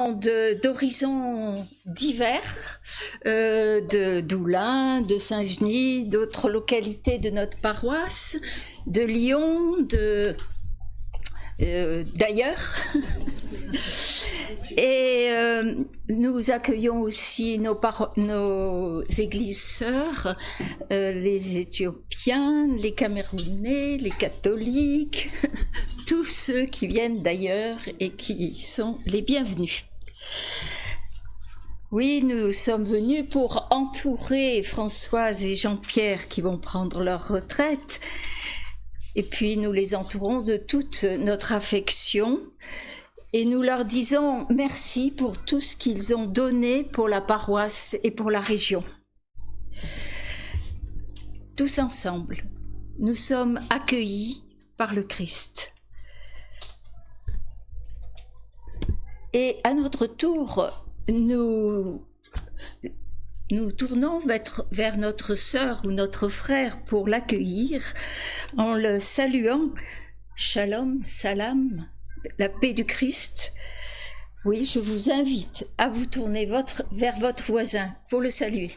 d'horizons divers, de d'Oulin, de Saint-Genis, d'autres localités de notre paroisse, de Lyon, d'ailleurs. Et nous accueillons aussi nos églises sœurs, les Éthiopiens, les Camerounais, les catholiques, tous ceux qui viennent d'ailleurs et qui sont les bienvenus. Oui, nous sommes venus pour entourer Françoise et Jean-Pierre qui vont prendre leur retraite, et puis nous les entourons de toute notre affection. Et nous leur disons merci pour tout ce qu'ils ont donné pour la paroisse et pour la région. Tous ensemble, nous sommes accueillis par le Christ. Et à notre tour, nous tournons vers notre sœur ou notre frère pour l'accueillir en le saluant. Shalom, salam. La paix du Christ. Oui, je vous invite à vous tourner vers votre voisin pour le saluer.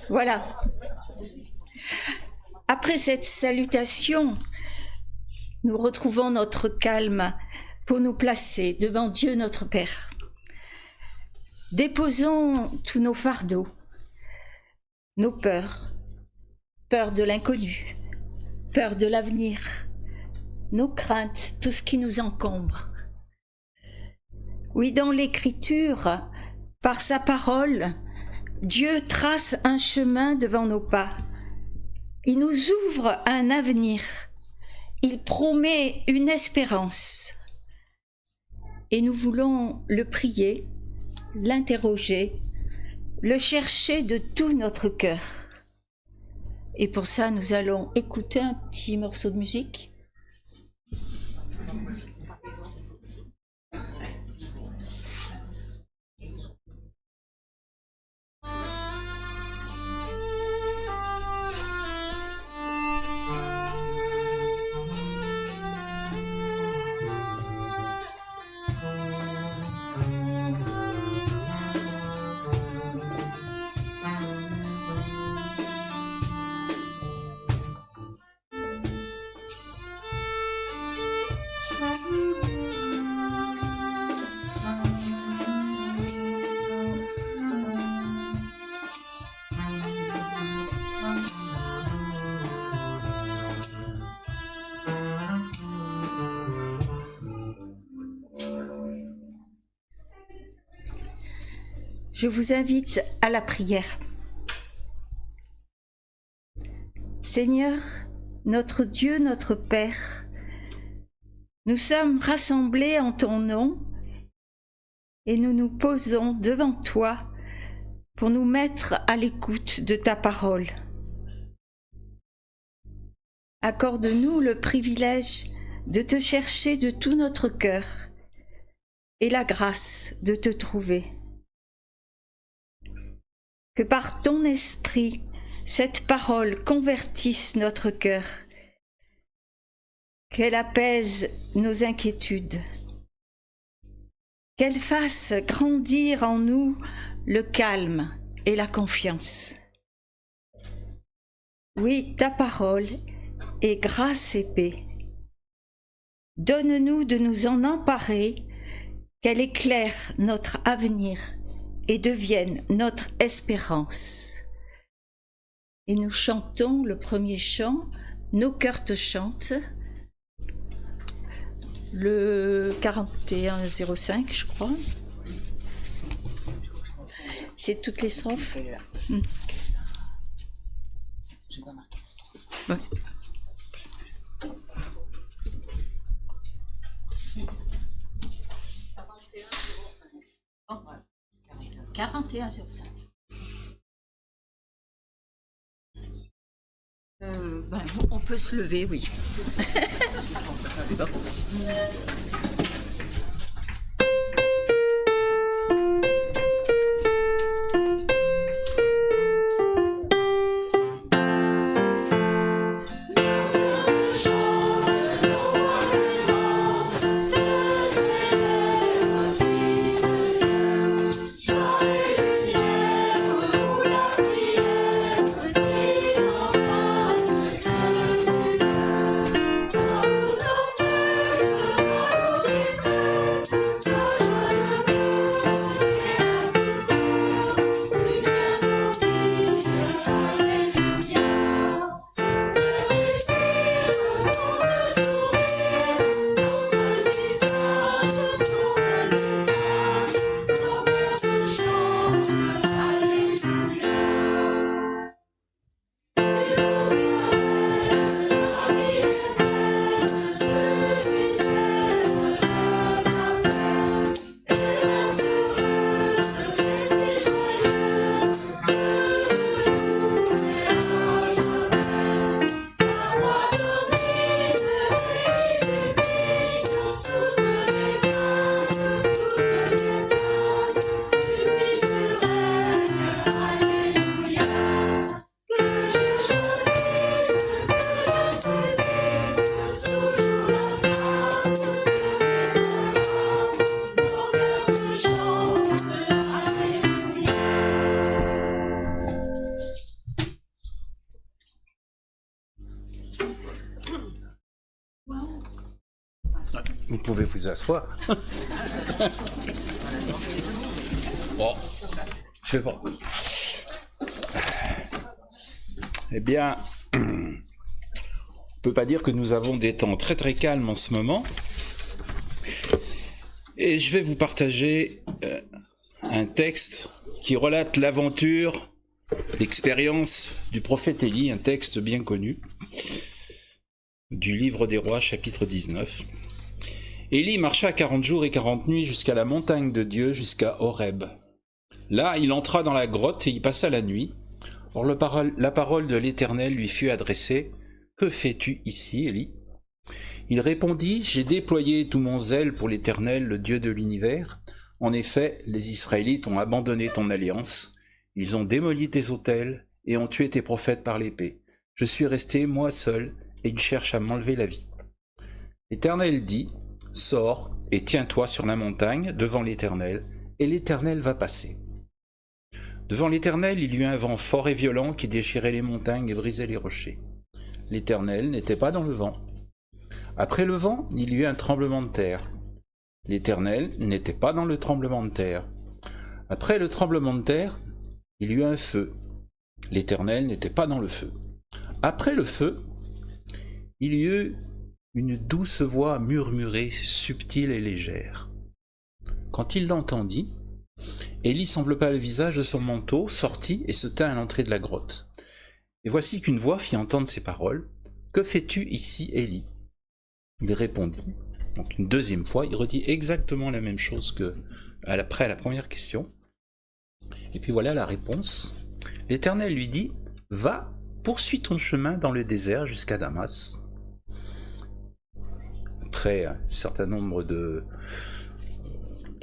Voilà. Après cette salutation, nous retrouvons notre calme pour nous placer devant Dieu notre Père. Déposons tous nos fardeaux, nos peurs, peur de l'inconnu, peur de l'avenir, nos craintes, tout ce qui nous encombre. Oui, dans l'Écriture, par sa parole, Dieu trace un chemin devant nos pas. Il nous ouvre un avenir. Il promet une espérance. Et nous voulons le prier, l'interroger, le chercher de tout notre cœur. Et pour ça, nous allons écouter un petit morceau de musique. Je vous invite à la prière. Seigneur, notre Dieu, notre Père, nous sommes rassemblés en ton nom et nous nous posons devant toi pour nous mettre à l'écoute de ta parole. Accorde-nous le privilège de te chercher de tout notre cœur et la grâce de te trouver. Que par ton esprit, cette parole convertisse notre cœur, qu'elle apaise nos inquiétudes, qu'elle fasse grandir en nous le calme et la confiance. Oui, ta parole est grâce et paix. Donne-nous de nous en emparer, qu'elle éclaire notre avenir et devienne notre espérance. Et nous chantons le premier chant, Nos cœurs te chantent, le 4105, je crois. C'est toutes les strophes. J'ai pas marqué les strophes. Ouais. 41,05. On peut se lever, oui. Vous pouvez vous asseoir. Bon, je sais pas. Eh bien, on ne peut pas dire que nous avons des temps très très calmes en ce moment. Et je vais vous partager un texte qui relate l'aventure, l'expérience du prophète Élie, un texte bien connu, du livre des rois, chapitre 19. Élie marcha 40 jours et 40 nuits jusqu'à la montagne de Dieu, jusqu'à Horeb. Là, il entra dans la grotte et y passa la nuit. Or, la parole de l'Éternel lui fut adressée. « Que fais-tu ici, Élie » Il répondit, « J'ai déployé tout mon zèle pour l'Éternel, le Dieu de l'univers. En effet, les Israélites ont abandonné ton alliance. Ils ont démoli tes autels et ont tué tes prophètes par l'épée. Je suis resté, moi seul, et ils cherchent à m'enlever la vie. » L'Éternel dit, « Sors et tiens-toi sur la montagne devant l'Éternel, et l'Éternel va passer. » Devant l'Éternel, il y eut un vent fort et violent qui déchirait les montagnes et brisait les rochers. L'Éternel n'était pas dans le vent. Après le vent, il y eut un tremblement de terre. L'Éternel n'était pas dans le tremblement de terre. Après le tremblement de terre, il y eut un feu. L'Éternel n'était pas dans le feu. Après le feu, il y eut une douce voix murmurée, subtile et légère. Quand il l'entendit, Élie s'enveloppa le visage de son manteau, sortit et se tint à l'entrée de la grotte. Et voici qu'une voix fit entendre ces paroles. « Que fais-tu ici, Élie » Il répondit, donc une deuxième fois, il redit exactement la même chose que après la première question. Et puis voilà la réponse. L'Éternel lui dit, « Va, poursuis ton chemin dans le désert jusqu'à Damas. » Après un certain nombre de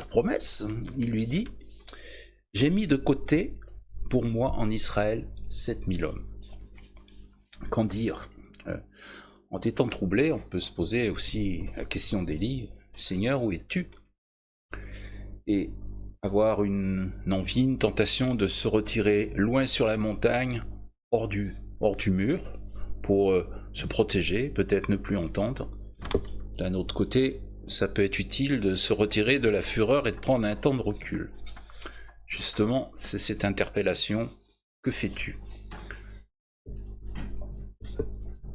promesses, il lui dit, « J'ai mis de côté pour moi en Israël 7000 hommes. » Qu'en dire ? En des temps troublés, on peut se poser aussi la question d'Élie, « Seigneur, où es-tu » Et avoir une envie, une tentation de se retirer loin sur la montagne, hors du mur, pour se protéger, peut-être ne plus entendre. D'un autre côté, ça peut être utile de se retirer de la fureur et de prendre un temps de recul. Justement, c'est cette interpellation, que fais-tu ?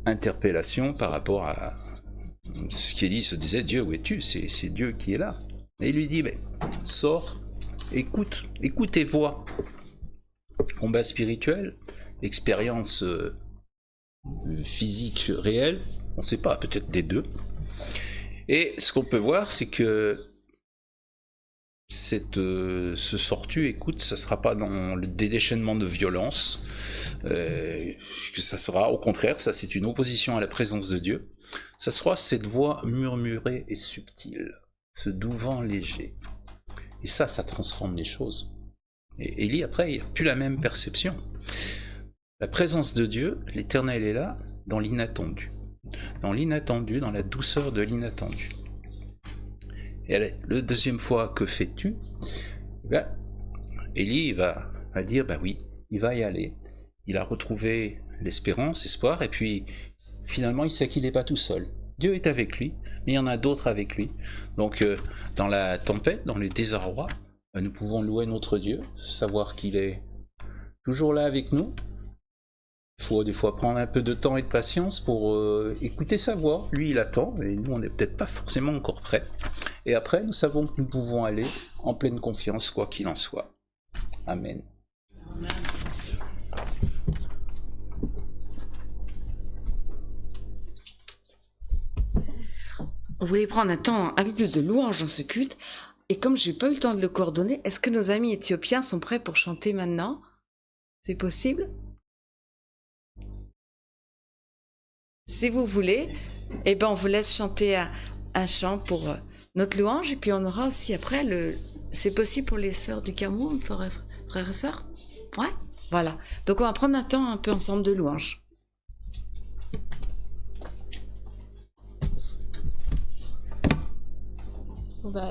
Interpellation par rapport à ce qu'Élie se disait, Dieu, où es-tu ? C'est Dieu qui est là. Et il lui dit, sors, écoute et vois. Combat spirituel, expérience physique réelle, on ne sait pas, peut-être des deux. Et ce qu'on peut voir, c'est que ce sort-tu, écoute, ça sera pas dans des déchaînements de violence, que ça sera au contraire, ça c'est une opposition à la présence de Dieu, ça sera cette voix murmurée et subtile, ce doux vent léger. Et ça transforme les choses. Et Élie, après, il n'a plus la même perception. La présence de Dieu, l'Éternel est là, dans l'inattendu, dans la douceur de l'inattendu. Et la deuxième fois, que fais-tu? Élie va dire, oui, il va y aller. Il a retrouvé l'espérance, l'espoir, et puis finalement il sait qu'il n'est pas tout seul. Dieu est avec lui, mais il y en a d'autres avec lui. Donc dans la tempête, dans le désarroi, nous pouvons louer notre Dieu, savoir qu'il est toujours là avec nous. Il faut des fois prendre un peu de temps et de patience pour écouter sa voix. Lui, il attend, et nous, on n'est peut-être pas forcément encore prêts. Et après, nous savons que nous pouvons aller en pleine confiance, quoi qu'il en soit. Amen. On voulait prendre un temps un peu plus de louange dans ce culte, et comme je n'ai pas eu le temps de le coordonner, est-ce que nos amis éthiopiens sont prêts pour chanter maintenant? C'est possible? Si vous voulez, on vous laisse chanter un chant pour notre louange, et puis on aura aussi après c'est possible pour les sœurs du Cameroun, frères et sœurs? Ouais, voilà. Donc on va prendre un temps un peu ensemble de louange.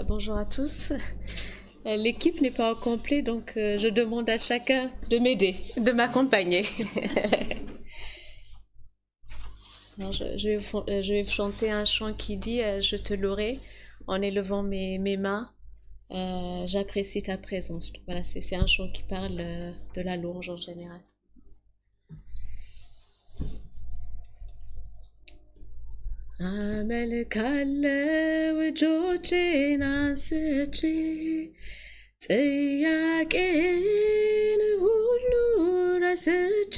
Bonjour à tous. L'équipe n'est pas au complet, donc je demande à chacun de m'aider, de m'accompagner. Alors, je vais chanter un chant qui dit « Je te louerai en élevant mes mains, j'apprécie ta présence ». Voilà, c'est un chant qui parle de la louange en général. አመልካለሁ እጆቼን አንስቼ ጥያቄን ሁሉ ረስቼ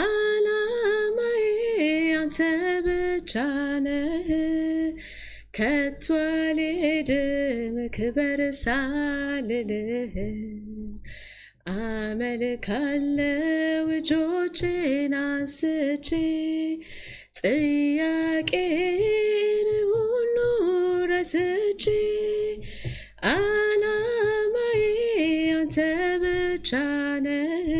ዓላማዬ አንተ ብቻ ነህ ከቶ አልሄድም ክበር ሳልልህ አመልካለሁ እጆቼን አንስቼ ጥያቄን ሁሉ ረስቼ ዓላማዬ አንተ ብቻ ነህ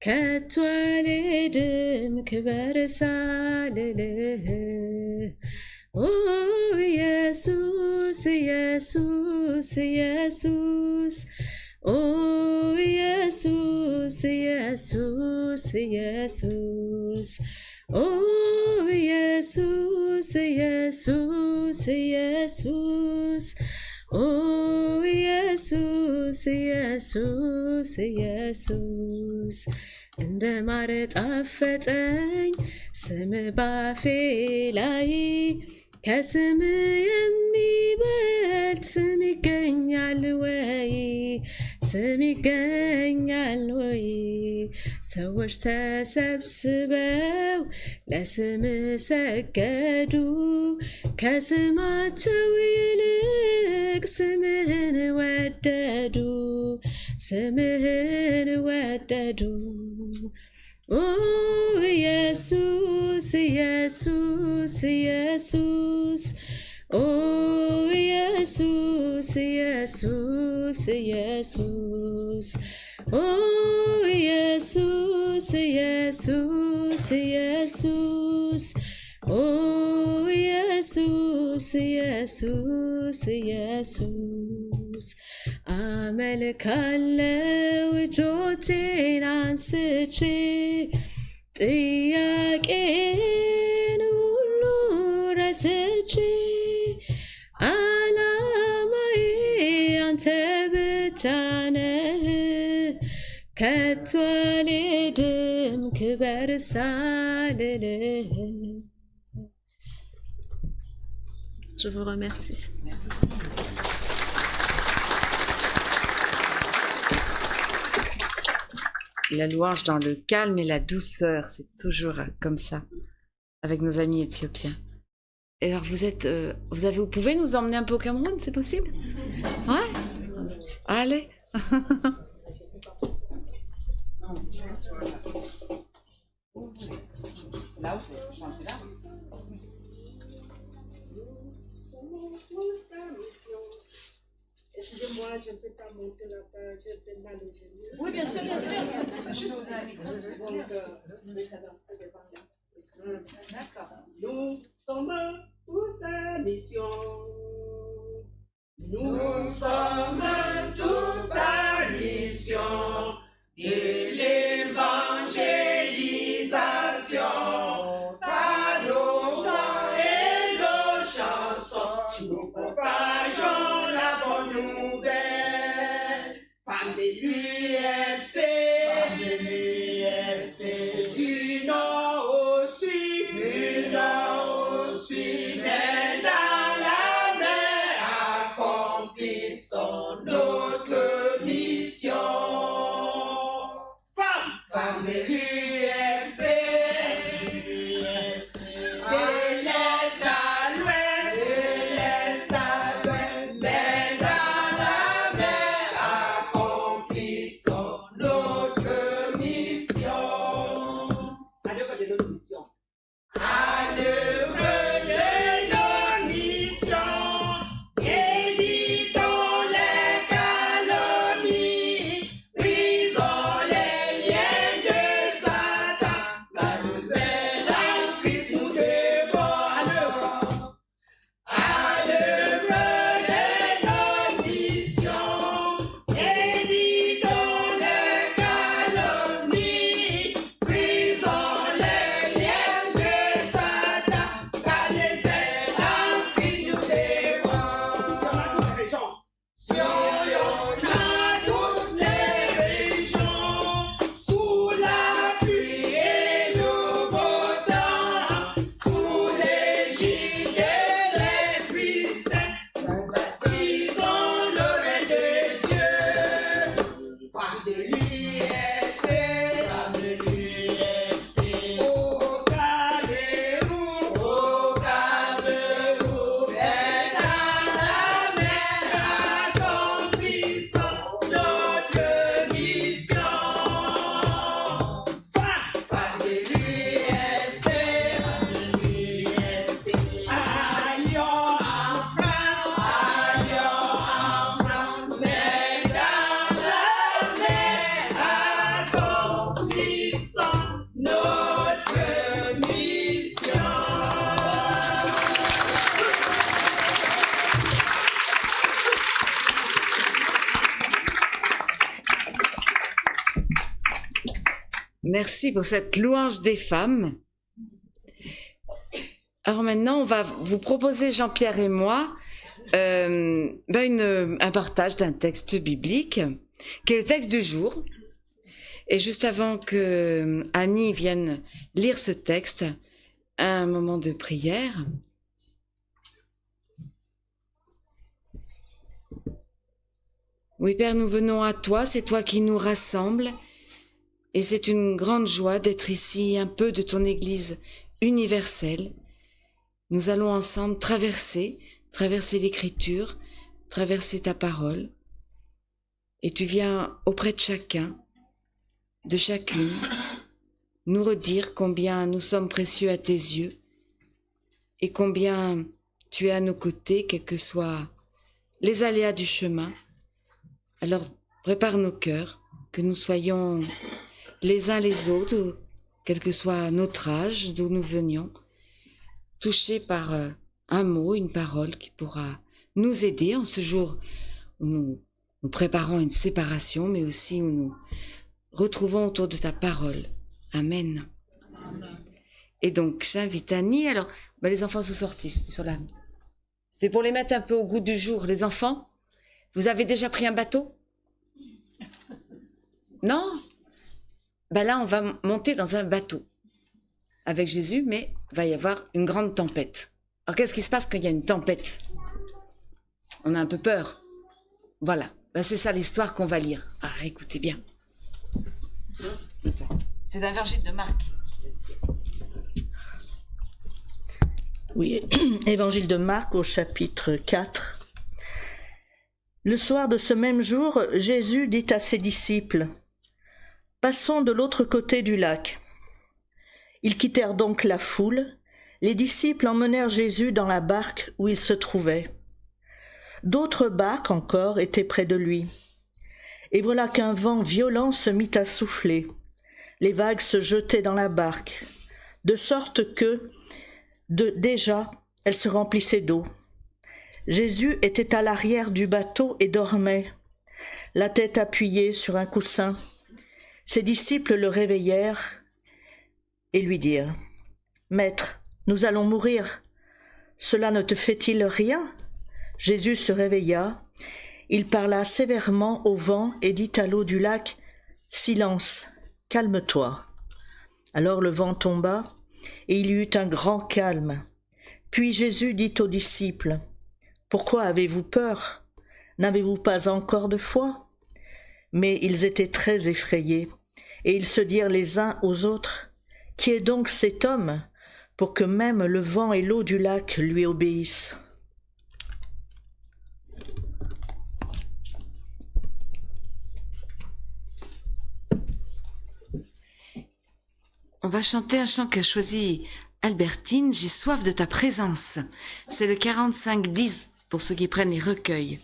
ከቶ አልሄድም ክበር ሳልልህ ኢየሱስ ኢየሱስ ኢየሱስ ኢየሱስ ኢየሱስ ኢየሱስ ኢየሱስ ኢየሱስ ኢየሱስ ኢየሱስ ኢየሱስ ኢየሱስ እንደ ማር ጣፈጠኝ ስም ባፌ ላይ ከስም የሚበልጥ ስም ይገኛል ወይ? ስም ይገኛል ወይ? ሰዎች ተሰብስበው ለስም ሰገዱ ከስማቸው ይልቅ ስምህን ወደዱ ስምህን ወደዱ ኢየሱስ ኢየሱስ ኢየሱስ ኢየሱስ ኢየሱስ ኢየሱስ ኢየሱስ ኢየሱስ ኢየሱስ ኢየሱስ ኢየሱስ ኢየሱስ አመልካለሁ እጆቼን አንስቼ ጥያቄን ሁሉ ረስቼ ዓላማዬ አንተ ብቻ ነህ ከቶ አልሄድም ክበር ሳልልህ Je vous remercie. Merci. La louange dans le calme et la douceur, c'est toujours comme ça, avec nos amis éthiopiens. Et alors vous pouvez nous emmener un peu au Cameroun, c'est possible? Ouais. Allez. Excusez-moi, je ne peux pas monter la page, j'ai fait mal au genou. Oui, bien sûr, bien sûr. Nous sommes tous à mission. Nous sommes toute à mission de l'évangélisation par nos chants et nos chansons. Nous propageons la bonne nouvelle. Femmes de l'UFC, du nord au sud, mais dans la mer accomplissons notre mission. Femmes de l'UFC, de l'est à l'ouest, mais dans la mer accomplissons notre mission. À l'œuvre de notre mission. À l'œuvre de nos missions, éditons les calomnies, brisons les liens de Satan, car nous aide en Christ, nous devons à l'œuvre de nos missions, éditons les calomnies, brisons les liens de Satan, car les aides en Christ nous devons. Sillonnons toutes les régions, sous la pluie et le beau temps, sous l'égide de l'Esprit Saint, nous baptisons le règne de Dieu. Femmes de l'UFC, au Cameroun, et dans la mer accomplissons notre mission. Femmes de l'UFC, allions en France, mais dans la mer accomplissons notre mission. Merci pour cette louange des femmes. Alors maintenant, on va vous proposer, Jean-Pierre et moi, un partage d'un texte biblique, qui est le texte du jour. Et juste avant que Annie vienne lire ce texte, un moment de prière. Oui, Père, nous venons à toi, c'est toi qui nous rassembles. Et c'est une grande joie d'être ici, un peu de ton Église universelle. Nous allons ensemble traverser l'Écriture, traverser ta parole. Et tu viens auprès de chacun, de chacune, nous redire combien nous sommes précieux à tes yeux et combien tu es à nos côtés, quels que soient les aléas du chemin. Alors prépare nos cœurs, que nous soyons les uns les autres, quel que soit notre âge, d'où nous venions, touchés par un mot, une parole qui pourra nous aider en ce jour où nous préparons une séparation, mais aussi où nous retrouvons autour de ta parole. Amen. Et donc, j'invite Annie. Alors, les enfants sont sortis, ils sont là. C'était pour les mettre un peu au goût du jour. Les enfants, vous avez déjà pris un bateau? Non? Là, on va monter dans un bateau avec Jésus, mais il va y avoir une grande tempête. Alors, qu'est-ce qui se passe quand il y a une tempête? On a un peu peur. Voilà. C'est ça l'histoire qu'on va lire. Ah, écoutez bien. C'est d'Évangile de Marc. Oui, Évangile de Marc au chapitre 4. Le soir de ce même jour, Jésus dit à ses disciples, « Passons de l'autre côté du lac. » Ils quittèrent donc la foule. Les disciples emmenèrent Jésus dans la barque où il se trouvait. D'autres barques encore étaient près de lui. Et voilà qu'un vent violent se mit à souffler. Les vagues se jetaient dans la barque, de sorte que, déjà, elle se remplissait d'eau. Jésus était à l'arrière du bateau et dormait, la tête appuyée sur un coussin. Ses disciples le réveillèrent et lui dirent, « Maître, nous allons mourir. Cela ne te fait-il rien ?» Jésus se réveilla. Il parla sévèrement au vent et dit à l'eau du lac, « Silence, calme-toi. » Alors le vent tomba et il y eut un grand calme. Puis Jésus dit aux disciples, « Pourquoi avez-vous peur? N'avez-vous pas encore de foi ?» Mais ils étaient très effrayés et ils se dirent les uns aux autres, « Qui est donc cet homme pour que même le vent et l'eau du lac lui obéissent ?» On va chanter un chant qu'a choisi Albertine, « J'ai soif de ta présence ». C'est le 45-10 pour ceux qui prennent les recueils.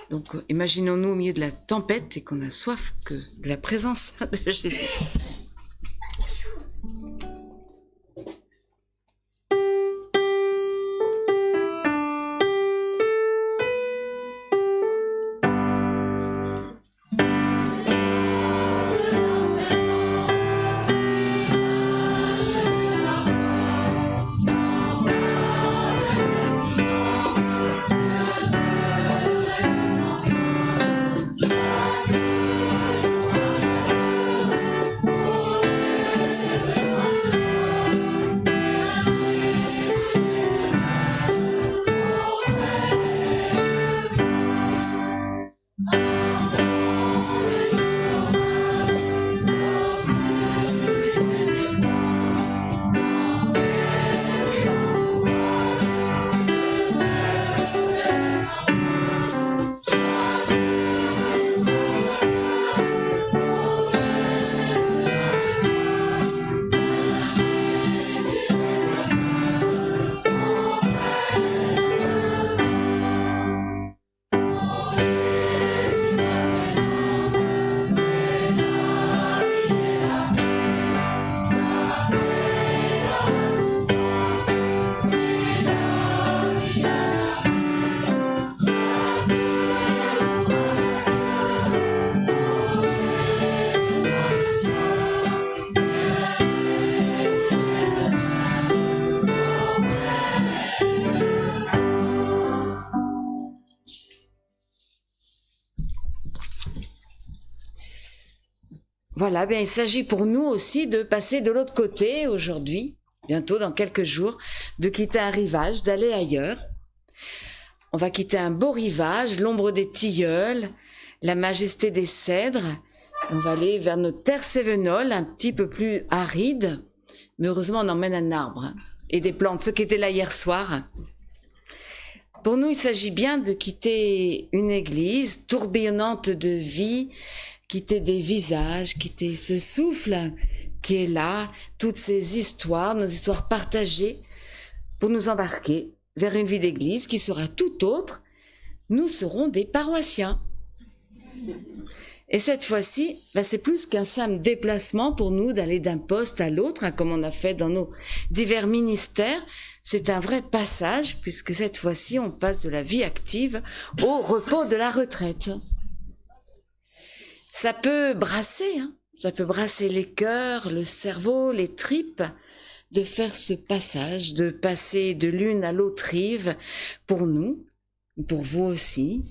Donc imaginons-nous au milieu de la tempête et qu'on a soif que de la présence de Jésus. Voilà, bien, il s'agit pour nous aussi de passer de l'autre côté aujourd'hui, bientôt dans quelques jours, de quitter un rivage, d'aller ailleurs. On va quitter un beau rivage, l'ombre des tilleuls, la majesté des cèdres. On va aller vers notre terre cévenole, un petit peu plus aride, mais heureusement on emmène un arbre et des plantes, ceux qui étaient là hier soir. Pour nous, il s'agit bien de quitter une église tourbillonnante de vie, quitter des visages, quitter ce souffle qui est là, toutes ces histoires, nos histoires partagées, pour nous embarquer vers une vie d'église qui sera tout autre. Nous serons des paroissiens. Et cette fois-ci, c'est plus qu'un simple déplacement pour nous d'aller d'un poste à l'autre, comme on a fait dans nos divers ministères. C'est un vrai passage, puisque cette fois-ci, on passe de la vie active au repos de la retraite. Ça peut brasser, ça peut brasser les cœurs, le cerveau, les tripes, de faire ce passage, de passer de l'une à l'autre rive, pour nous, pour vous aussi,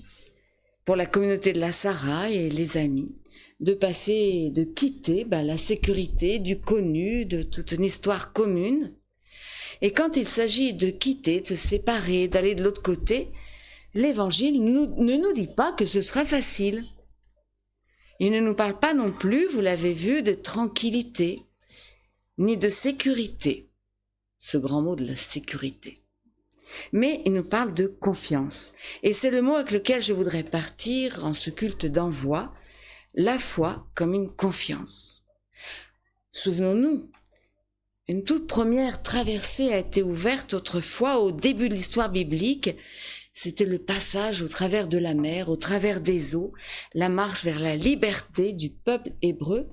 pour la communauté de la Sarah et les amis, de passer, de quitter la sécurité du connu, de toute une histoire commune. Et quand il s'agit de quitter, de se séparer, d'aller de l'autre côté, l'Évangile ne nous dit pas que ce sera facile. Il ne nous parle pas non plus, vous l'avez vu, de tranquillité, ni de sécurité, ce grand mot de la sécurité. Mais il nous parle de confiance. Et c'est le mot avec lequel je voudrais partir en ce culte d'envoi, la foi comme une confiance. Souvenons-nous, une toute première traversée a été ouverte autrefois au début de l'histoire biblique. C'était le passage au travers de la mer, au travers des eaux, la marche vers la liberté du peuple hébreu.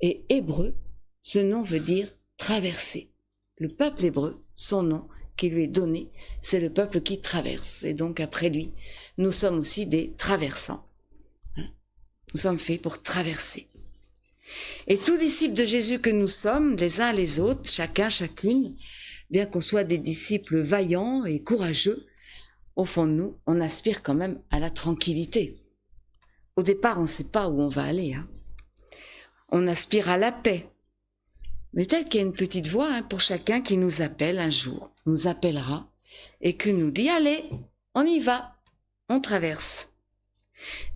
Et hébreu, ce nom veut dire traverser. Le peuple hébreu, son nom qui lui est donné, c'est le peuple qui traverse. Et donc après lui, nous sommes aussi des traversants. Nous sommes faits pour traverser. Et tout disciple de Jésus que nous sommes, les uns les autres, chacun, chacune, bien qu'on soit des disciples vaillants et courageux, au fond de nous, on aspire quand même à la tranquillité. Au départ, on ne sait pas où on va aller. On aspire à la paix. Mais peut-être qu'il y a une petite voix pour chacun qui nous appelle un jour, nous appellera, et qui nous dit « Allez, on y va, on traverse ».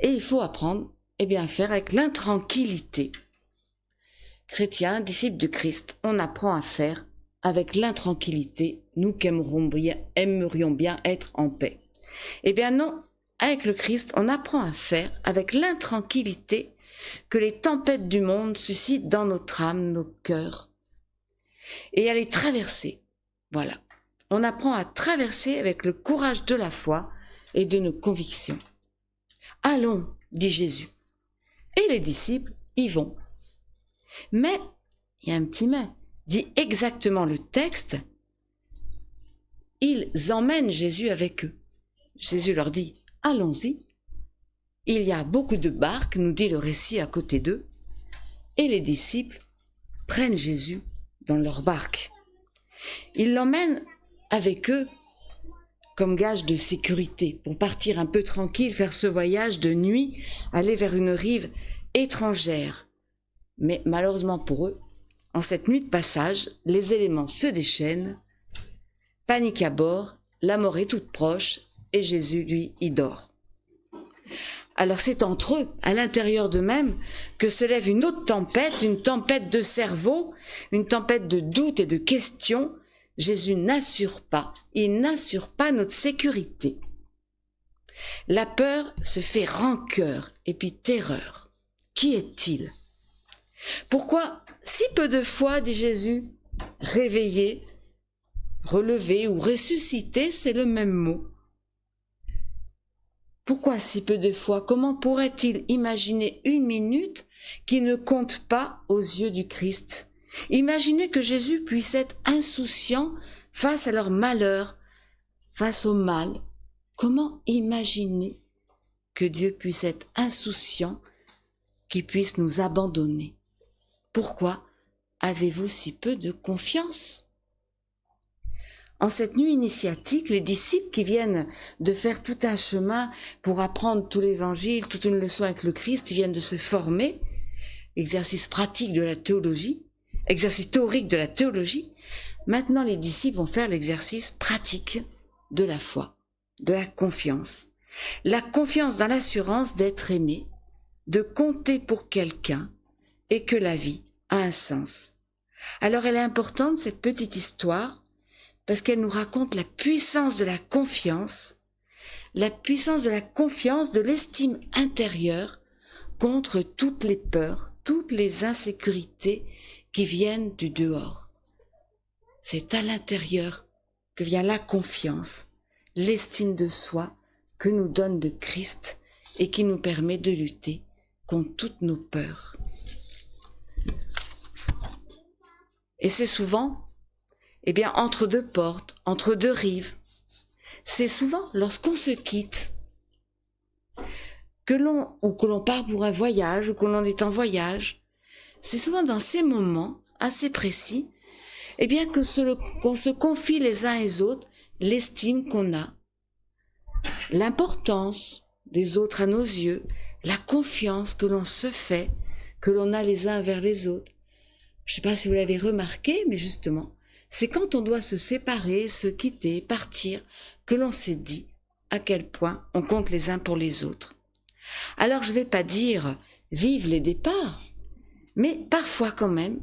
Et il faut apprendre à faire avec l'intranquillité. Chrétiens, disciples de Christ, on apprend à faire avec l'intranquillité, nous qui aimerions bien être en paix. Eh bien non, avec le Christ, on apprend à faire avec l'intranquillité que les tempêtes du monde suscitent dans notre âme, nos cœurs, et à les traverser. Voilà, on apprend à traverser avec le courage de la foi et de nos convictions. Allons, dit Jésus. Et les disciples y vont. Mais, il y a un petit mais, dit exactement le texte, ils emmènent Jésus avec eux. Jésus leur dit, allons-y. Il y a beaucoup de barques, nous dit le récit à côté d'eux, et les disciples prennent Jésus dans leur barque. Ils l'emmènent avec eux comme gage de sécurité, pour partir un peu tranquille, faire ce voyage de nuit, aller vers une rive étrangère. Mais malheureusement pour eux, en cette nuit de passage, les éléments se déchaînent, panique à bord, la mort est toute proche, et Jésus, lui, y dort. Alors c'est entre eux, à l'intérieur d'eux-mêmes, que se lève une autre tempête, une tempête de cerveau, une tempête de doutes et de questions. Jésus n'assure pas, il n'assure pas notre sécurité. La peur se fait rancœur et puis terreur. Qui est-il? Pourquoi si peu de fois, dit Jésus, réveiller, relever ou ressusciter, c'est le même mot. Pourquoi si peu de fois? Comment pourrait-il imaginer une minute qui ne compte pas aux yeux du Christ? Imaginez que Jésus puisse être insouciant face à leur malheur, face au mal. Comment imaginer que Dieu puisse être insouciant, qu'il puisse nous abandonner? Pourquoi avez-vous si peu de confiance? En cette nuit initiatique, les disciples qui viennent de faire tout un chemin pour apprendre tout l'évangile, toute une leçon avec le Christ, ils viennent de se former, exercice pratique de la théologie, exercice théorique de la théologie. Maintenant, les disciples vont faire l'exercice pratique de la foi, de la confiance. La confiance dans l'assurance d'être aimé, de compter pour quelqu'un et que la vie a un sens. Alors elle est importante, cette petite histoire, parce qu'elle nous raconte la puissance de la confiance, de l'estime intérieure contre toutes les peurs, toutes les insécurités qui viennent du dehors. C'est à l'intérieur que vient la confiance, l'estime de soi que nous donne le Christ et qui nous permet de lutter contre toutes nos peurs. Et c'est souvent, entre deux portes, entre deux rives. C'est souvent lorsqu'on se quitte, que l'on part pour un voyage ou que l'on est en voyage. C'est souvent dans ces moments assez précis, qu'on se confie les uns et les autres l'estime qu'on a, l'importance des autres à nos yeux, la confiance que l'on se fait, que l'on a les uns vers les autres. Je ne sais pas si vous l'avez remarqué, mais justement, c'est quand on doit se séparer, se quitter, partir, que l'on s'est dit à quel point on compte les uns pour les autres. Alors je ne vais pas dire vive les départs, mais parfois quand même,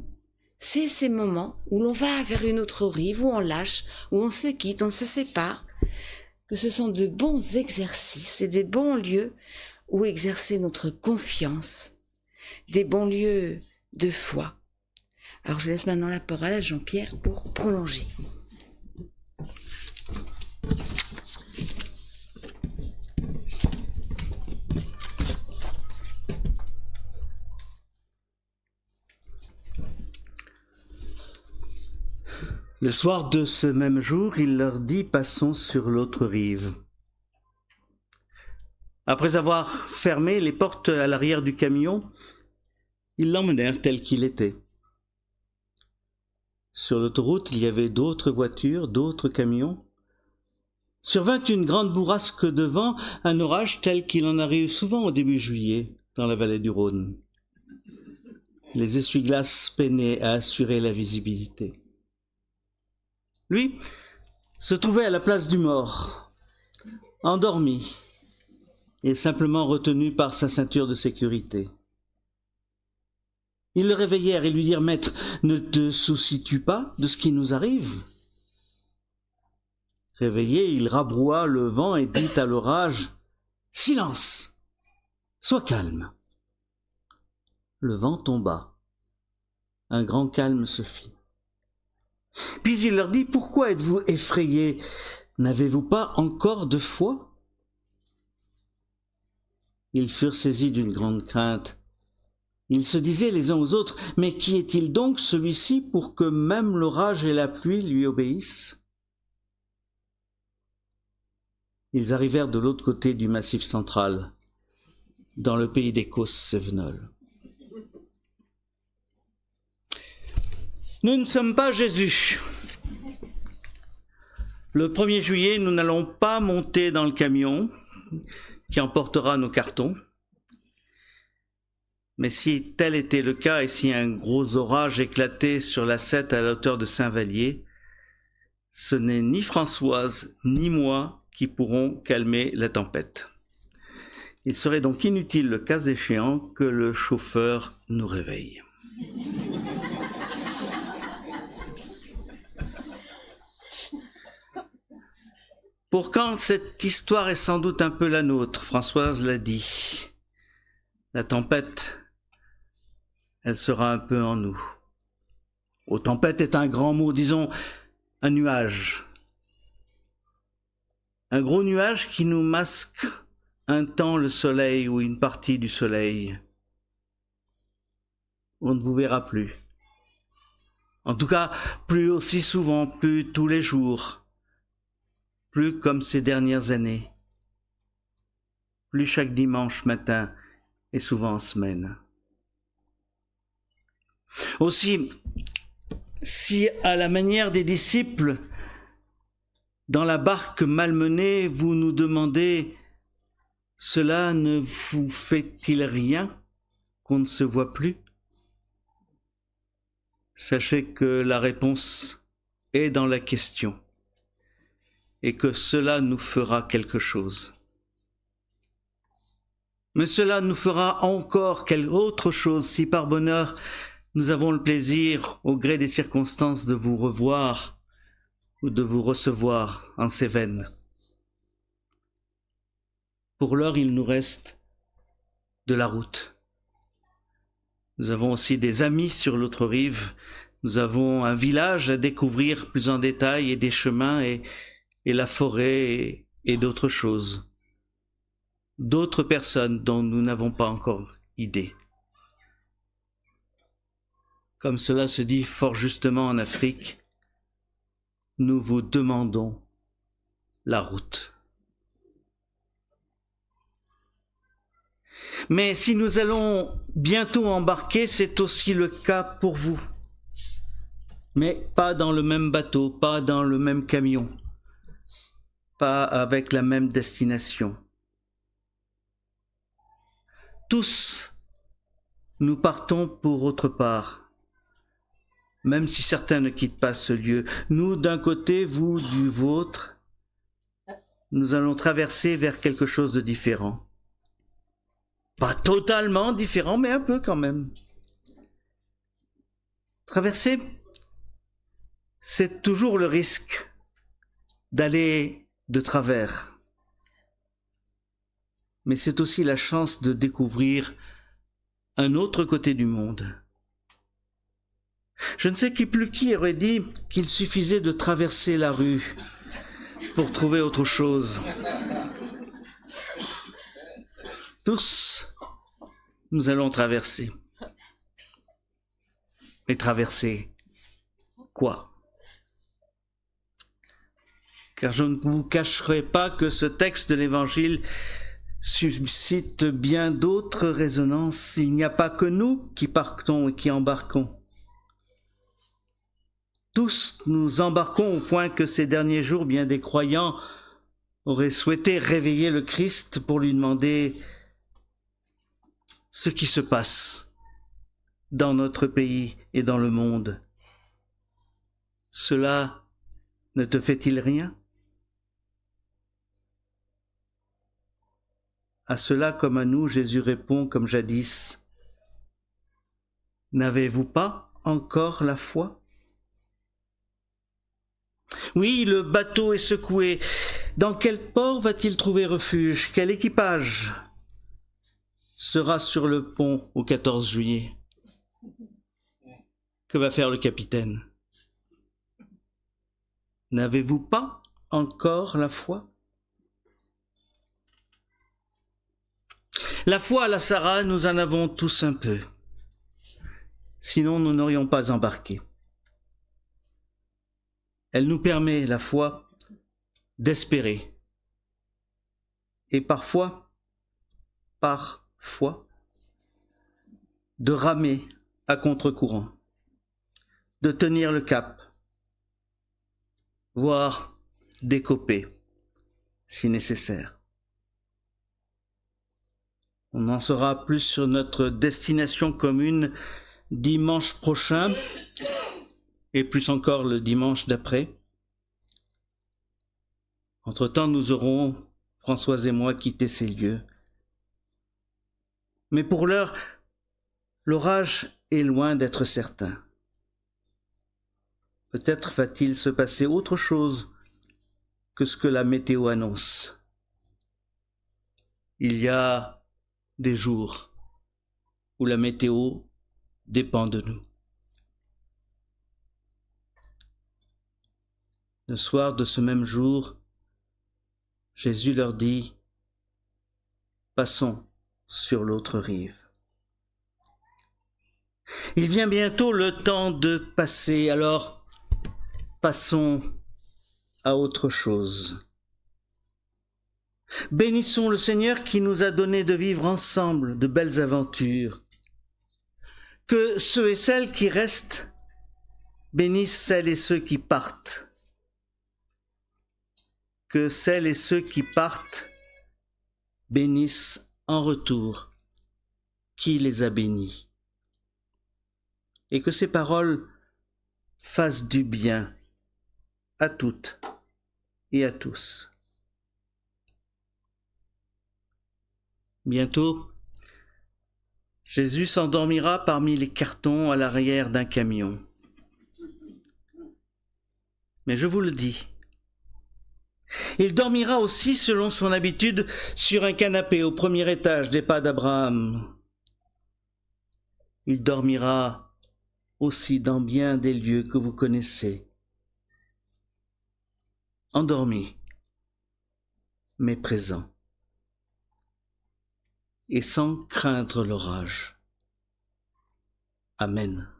c'est ces moments où l'on va vers une autre rive, où on lâche, où on se quitte, on se sépare, que ce sont de bons exercices et des bons lieux où exercer notre confiance, des bons lieux de foi. Alors je laisse maintenant la parole à Jean-Pierre pour prolonger. Le soir de ce même jour, il leur dit « Passons sur l'autre rive ». Après avoir fermé les portes à l'arrière du camion, ils l'emmenèrent tel qu'il était. Sur l'autoroute, il y avait d'autres voitures, d'autres camions. Survint une grande bourrasque de vent, un orage tel qu'il en arrive souvent au début juillet dans la vallée du Rhône. Les essuie-glaces peinaient à assurer la visibilité. Lui se trouvait à la place du mort, endormi et simplement retenu par sa ceinture de sécurité. Ils le réveillèrent et lui dirent « Maître, ne te soucies-tu pas de ce qui nous arrive ?» Réveillé, il rabroua le vent et dit à l'orage « Silence, sois calme !» Le vent tomba. Un grand calme se fit. Puis il leur dit « Pourquoi êtes-vous effrayés? N'avez-vous pas encore de foi ?» Ils furent saisis d'une grande crainte. Ils se disaient les uns aux autres « Mais qui est-il donc celui-ci pour que même l'orage et la pluie lui obéissent ?» Ils arrivèrent de l'autre côté du Massif central, dans le pays des Causses-Cévenols. Nous ne sommes pas Jésus. Le 1er juillet, nous n'allons pas monter dans le camion qui emportera nos cartons. Mais si tel était le cas et si un gros orage éclatait sur la Sète à la hauteur de Saint-Vallier, ce n'est ni Françoise ni moi qui pourront calmer la tempête. Il serait donc inutile, le cas échéant, que le chauffeur nous réveille. Pour quand cette histoire est sans doute un peu la nôtre, Françoise l'a dit. La tempête, elle sera un peu en nous. Oh, tempête est un grand mot, disons un nuage. Un gros nuage qui nous masque un temps le soleil ou une partie du soleil. On ne vous verra plus. En tout cas, plus aussi souvent, plus tous les jours. Plus comme ces dernières années, plus chaque dimanche matin et souvent en semaine. Aussi, si à la manière des disciples, dans la barque malmenée, vous nous demandez « Cela ne vous fait-il rien qu'on ne se voit plus ?» Sachez que la réponse est dans la question. Et que cela nous fera quelque chose. Mais cela nous fera encore quelque autre chose si par bonheur nous avons le plaisir, au gré des circonstances, de vous revoir ou de vous recevoir en Cévennes. Pour l'heure, il nous reste de la route. Nous avons aussi des amis sur l'autre rive. Nous avons un village à découvrir plus en détail et des chemins et la forêt et d'autres choses. D'autres personnes dont nous n'avons pas encore idée. Comme cela se dit fort justement en Afrique, nous vous demandons la route. Mais si nous allons bientôt embarquer, c'est aussi le cas pour vous. Mais pas dans le même bateau, pas dans le même camion. Pas avec la même destination. Tous, nous partons pour autre part, même si certains ne quittent pas ce lieu. Nous d'un côté, vous du vôtre, nous allons traverser vers quelque chose de différent. Pas totalement différent, mais un peu quand même. Traverser, c'est toujours le risque d'aller de travers. Mais c'est aussi la chance de découvrir un autre côté du monde. Je ne sais plus qui aurait dit qu'il suffisait de traverser la rue pour trouver autre chose. Tous, nous allons traverser. Mais traverser quoi? Car je ne vous cacherai pas que ce texte de l'Évangile suscite bien d'autres résonances. Il n'y a pas que nous qui partons et qui embarquons. Tous nous embarquons au point que ces derniers jours, bien des croyants auraient souhaité réveiller le Christ pour lui demander ce qui se passe dans notre pays et dans le monde. Cela ne te fait-il rien? À cela comme à nous, Jésus répond comme jadis, « N'avez-vous pas encore la foi ?» Oui, le bateau est secoué. Dans quel port va-t-il trouver refuge? Quel équipage sera sur le pont au 14 juillet? Que va faire le capitaine? N'avez-vous pas encore la foi? La foi à la Sarah, nous en avons tous un peu. Sinon, nous n'aurions pas embarqué. Elle nous permet, la foi, d'espérer. Et parfois, de ramer à contre-courant, de tenir le cap, voire d'écoper, si nécessaire. On en saura plus sur notre destination commune dimanche prochain, et plus encore le dimanche d'après. Entre-temps, nous aurons, Françoise et moi, quitté ces lieux. Mais pour l'heure, l'orage est loin d'être certain. Peut-être va-t-il se passer autre chose que ce que la météo annonce. Il y a des jours où la météo dépend de nous. Le soir de ce même jour, Jésus leur dit, « Passons sur l'autre rive. » Il vient bientôt le temps de passer, alors passons à autre chose. Bénissons le Seigneur qui nous a donné de vivre ensemble de belles aventures. Que ceux et celles qui restent bénissent celles et ceux qui partent. Que celles et ceux qui partent bénissent en retour qui les a bénis. Et que ces paroles fassent du bien à toutes et à tous. Bientôt, Jésus s'endormira parmi les cartons à l'arrière d'un camion. Mais je vous le dis, il dormira aussi, selon son habitude, sur un canapé au premier étage des pas d'Abraham. Il dormira aussi dans bien des lieux que vous connaissez. Endormi, mais présent, et sans craindre l'orage. Amen.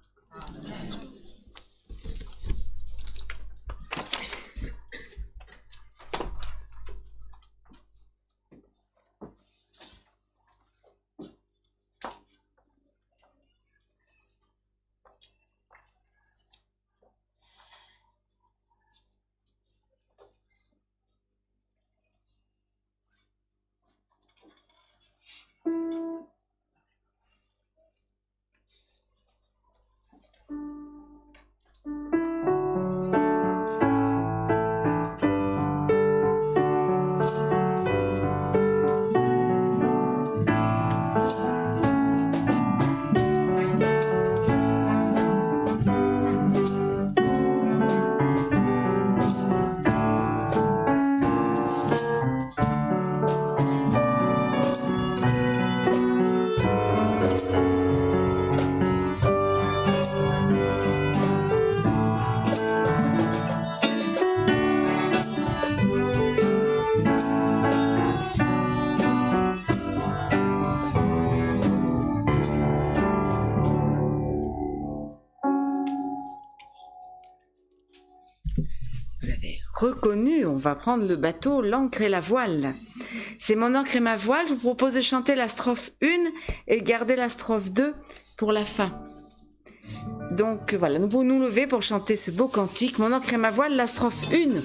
Vous avez reconnu, on va prendre le bateau, l'ancre et la voile. C'est mon encre et ma voile, je vous propose de chanter la strophe 1 et garder la strophe 2 pour la fin. Donc voilà, nous pouvons nous lever pour chanter ce beau cantique, mon encre et ma voile, la strophe 1.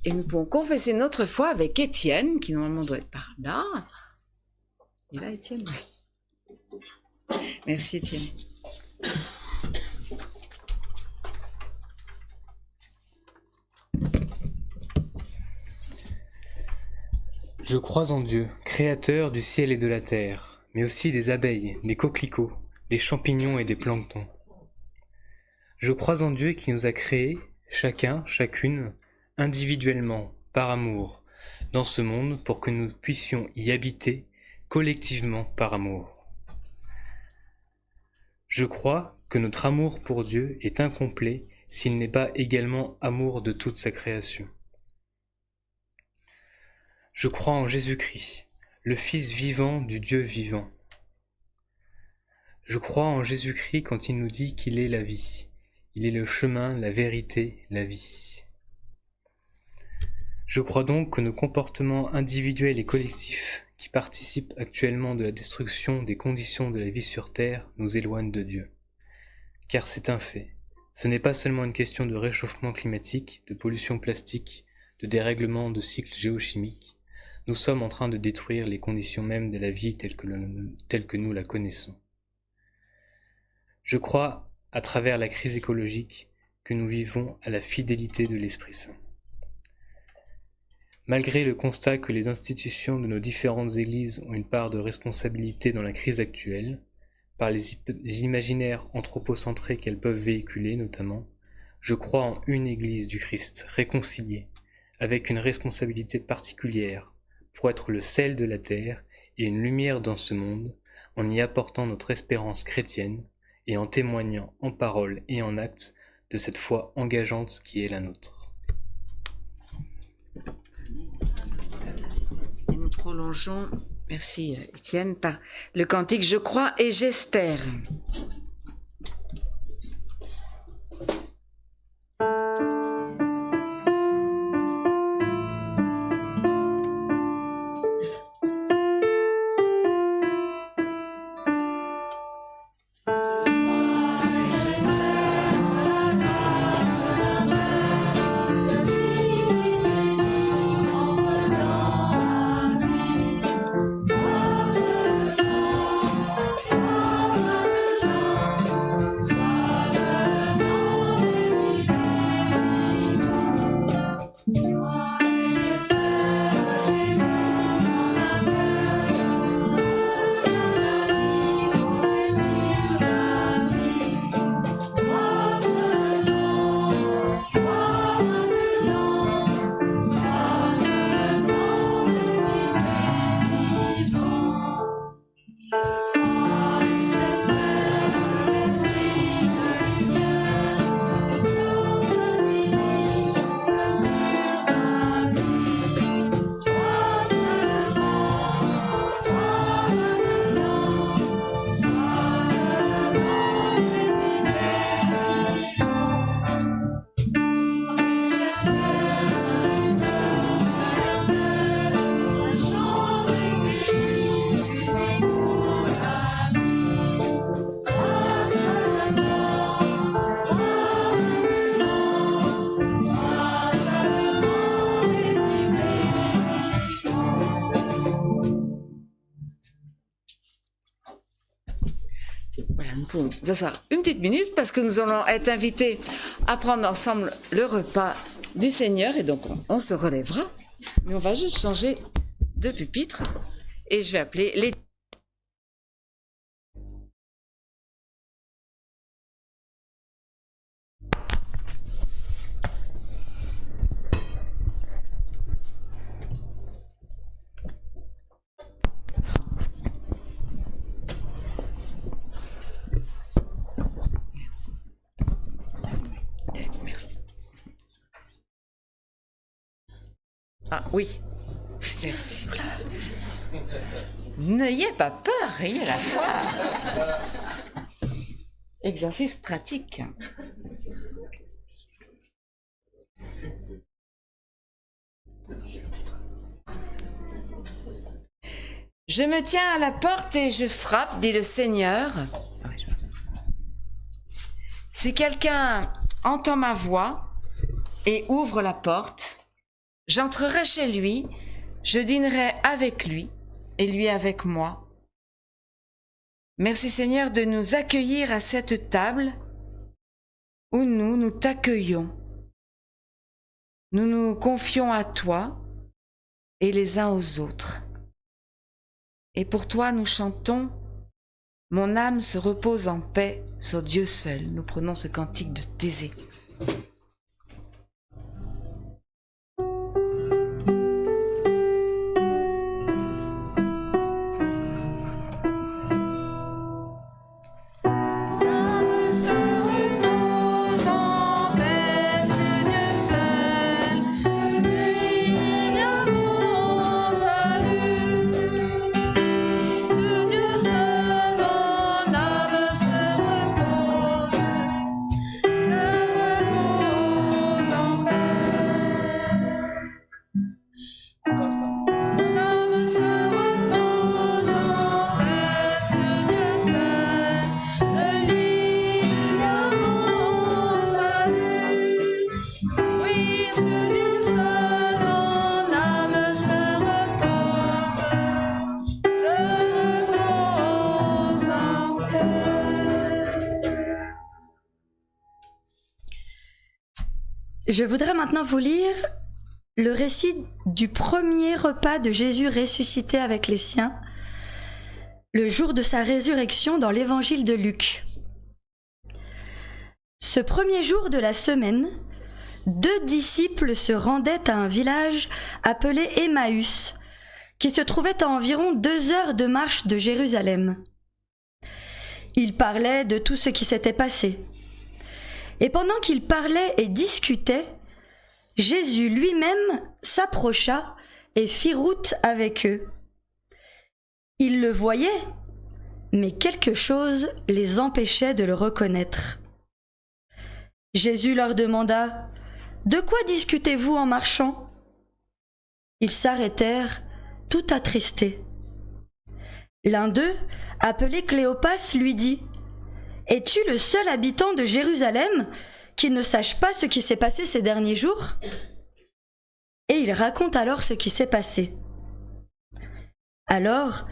Et nous pouvons confesser notre foi avec Étienne, qui normalement doit être par là. Il est là, Étienne? Oui. Merci, Étienne. Je crois en Dieu, créateur du ciel et de la terre, mais aussi des abeilles, des coquelicots, des champignons et des planctons. Je crois en Dieu qui nous a créés, chacun, chacune, individuellement, par amour, dans ce monde pour que nous puissions y habiter collectivement par amour. Je crois que notre amour pour Dieu est incomplet s'il n'est pas également amour de toute sa création. Je crois en Jésus-Christ, le Fils vivant du Dieu vivant. Je crois en Jésus-Christ quand il nous dit qu'il est la vie. Il est le chemin, la vérité, la vie. Je crois donc que nos comportements individuels et collectifs qui participent actuellement de la destruction des conditions de la vie sur Terre nous éloignent de Dieu. Car c'est un fait. Ce n'est pas seulement une question de réchauffement climatique, de pollution plastique, de dérèglement de cycles géochimiques. Nous sommes en train de détruire les conditions mêmes de la vie telle que nous la connaissons. Je crois, à travers la crise écologique, que nous vivons à la fidélité de l'Esprit Saint. Malgré le constat que les institutions de nos différentes églises ont une part de responsabilité dans la crise actuelle, par les imaginaires anthropocentrés qu'elles peuvent véhiculer notamment, je crois en une Église du Christ réconciliée, avec une responsabilité particulière pour être le sel de la terre et une lumière dans ce monde, en y apportant notre espérance chrétienne et en témoignant en parole et en acte de cette foi engageante qui est la nôtre. Et nous prolongeons, merci Étienne, par le cantique « Je crois et j'espère ». pouvons nous asseoir une petite minute parce que nous allons être invités à prendre ensemble le repas du Seigneur et donc on se relèvera. Mais on va juste changer de pupitre et je vais appeler les... Merci. Ah oui, merci. N'ayez pas peur, ayez la foi. Exercice pratique. Je me tiens à la porte et je frappe, dit le Seigneur. Si quelqu'un entend ma voix et ouvre la porte, j'entrerai chez lui, je dînerai avec lui et lui avec moi. Merci Seigneur de nous accueillir à cette table où nous t'accueillons. Nous nous confions à toi et les uns aux autres. Et pour toi, nous chantons « Mon âme se repose en paix sur Dieu seul ». Nous prenons ce cantique de Thésée. Je voudrais maintenant vous lire le récit du premier repas de Jésus ressuscité avec les siens, le jour de sa résurrection dans l'évangile de Luc. Ce premier jour de la semaine, 2 disciples se rendaient à un village appelé Emmaüs, qui se trouvait à environ 2 heures de marche de Jérusalem. Ils parlaient de tout ce qui s'était passé. Et pendant qu'ils parlaient et discutaient, Jésus lui-même s'approcha et fit route avec eux. Ils le voyaient, mais quelque chose les empêchait de le reconnaître. Jésus leur demanda « De quoi discutez-vous en marchant ?» Ils s'arrêtèrent, tout attristés. L'un d'eux, appelé Cléopas, lui dit « Es-tu le seul habitant de Jérusalem qui ne sache pas ce qui s'est passé ces derniers jours ?» Et il raconte alors ce qui s'est passé. Alors,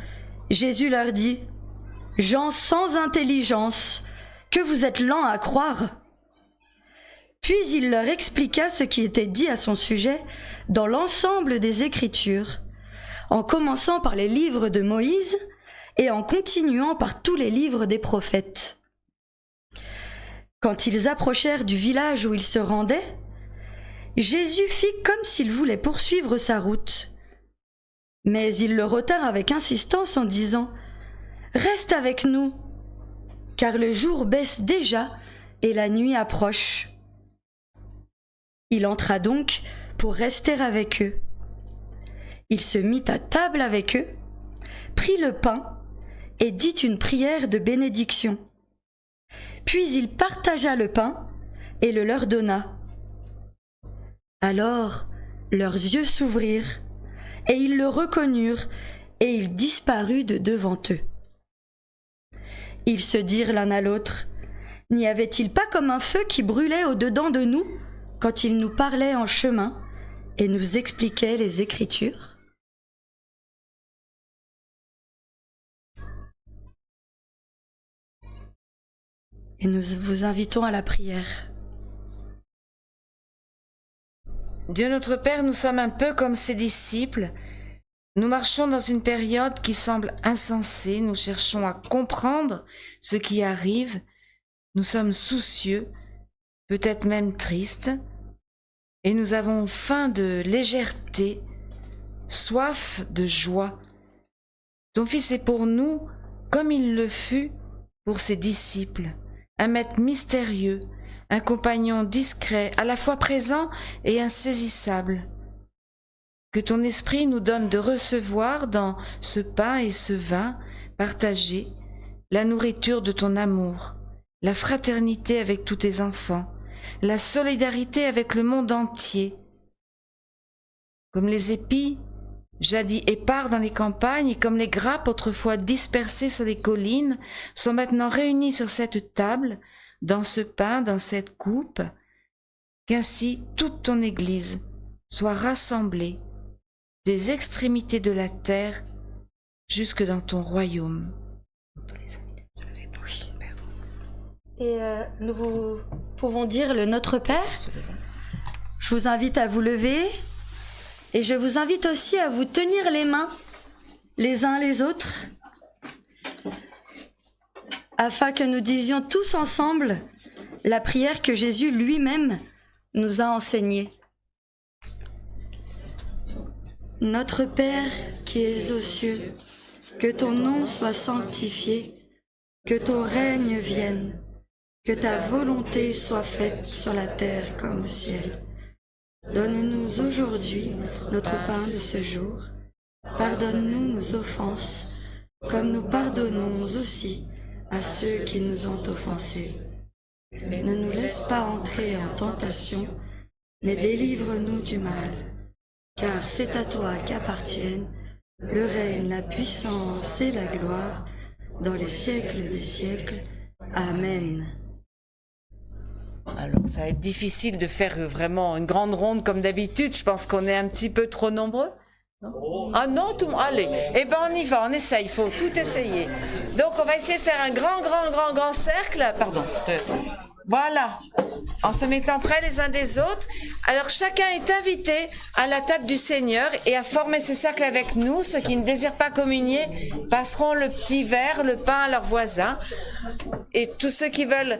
Jésus leur dit « Gens sans intelligence, que vous êtes lents à croire !» Puis il leur expliqua ce qui était dit à son sujet dans l'ensemble des Écritures, en commençant par les livres de Moïse et en continuant par tous les livres des prophètes. Quand ils approchèrent du village où ils se rendaient, Jésus fit comme s'il voulait poursuivre sa route. Mais ils le retinrent avec insistance en disant « Reste avec nous, car le jour baisse déjà et la nuit approche. » Il entra donc pour rester avec eux. Il se mit à table avec eux, prit le pain et dit une prière de bénédiction. Puis il partagea le pain et le leur donna. Alors leurs yeux s'ouvrirent et ils le reconnurent et il disparut de devant eux. Ils se dirent l'un à l'autre, « N'y avait-il pas comme un feu qui brûlait au-dedans de nous quand il nous parlait en chemin et nous expliquait les Écritures ?» Et nous vous invitons à la prière. Dieu notre Père, nous sommes un peu comme ses disciples. Nous marchons dans une période qui semble insensée. Nous cherchons à comprendre ce qui arrive. Nous sommes soucieux, peut-être même tristes. Et nous avons faim de légèreté, soif de joie. Ton Fils est pour nous comme il le fut pour ses disciples. Un maître mystérieux, un compagnon discret, à la fois présent et insaisissable. Que ton esprit nous donne de recevoir dans ce pain et ce vin partagés la nourriture de ton amour, la fraternité avec tous tes enfants, la solidarité avec le monde entier. Comme les épis, jadis épars dans les campagnes, et comme les grappes autrefois dispersées sur les collines, sont maintenant réunies sur cette table, dans ce pain, dans cette coupe, qu'ainsi toute ton Église soit rassemblée des extrémités de la terre jusque dans ton royaume. Et nous pouvons dire le Notre Père. Je vous invite à vous lever et je vous invite aussi à vous tenir les mains les uns les autres afin que nous disions tous ensemble la prière que Jésus lui-même nous a enseignée. Notre Père qui es aux cieux, que ton nom soit sanctifié, que ton règne vienne, que ta volonté soit faite sur la terre comme au ciel. Donne-nous aujourd'hui notre pain de ce jour. Pardonne-nous nos offenses, comme nous pardonnons aussi à ceux qui nous ont offensés. Ne nous laisse pas entrer en tentation, mais délivre-nous du mal. Car c'est à toi qu'appartiennent le règne, la puissance et la gloire dans les siècles des siècles. Amen. Alors, ça va être difficile de faire vraiment une grande ronde comme d'habitude. Je pense qu'on est un petit peu trop nombreux. Non ah non, tout le monde. Allez, eh ben on y va, on essaye, il faut tout essayer. Donc, on va essayer de faire un grand cercle. Pardon. Voilà, en se mettant près les uns des autres. Alors chacun est invité à la table du Seigneur et à former ce cercle avec nous. Ceux qui ne désirent pas communier passeront le petit verre, le pain à leurs voisins. Et tous ceux qui veulent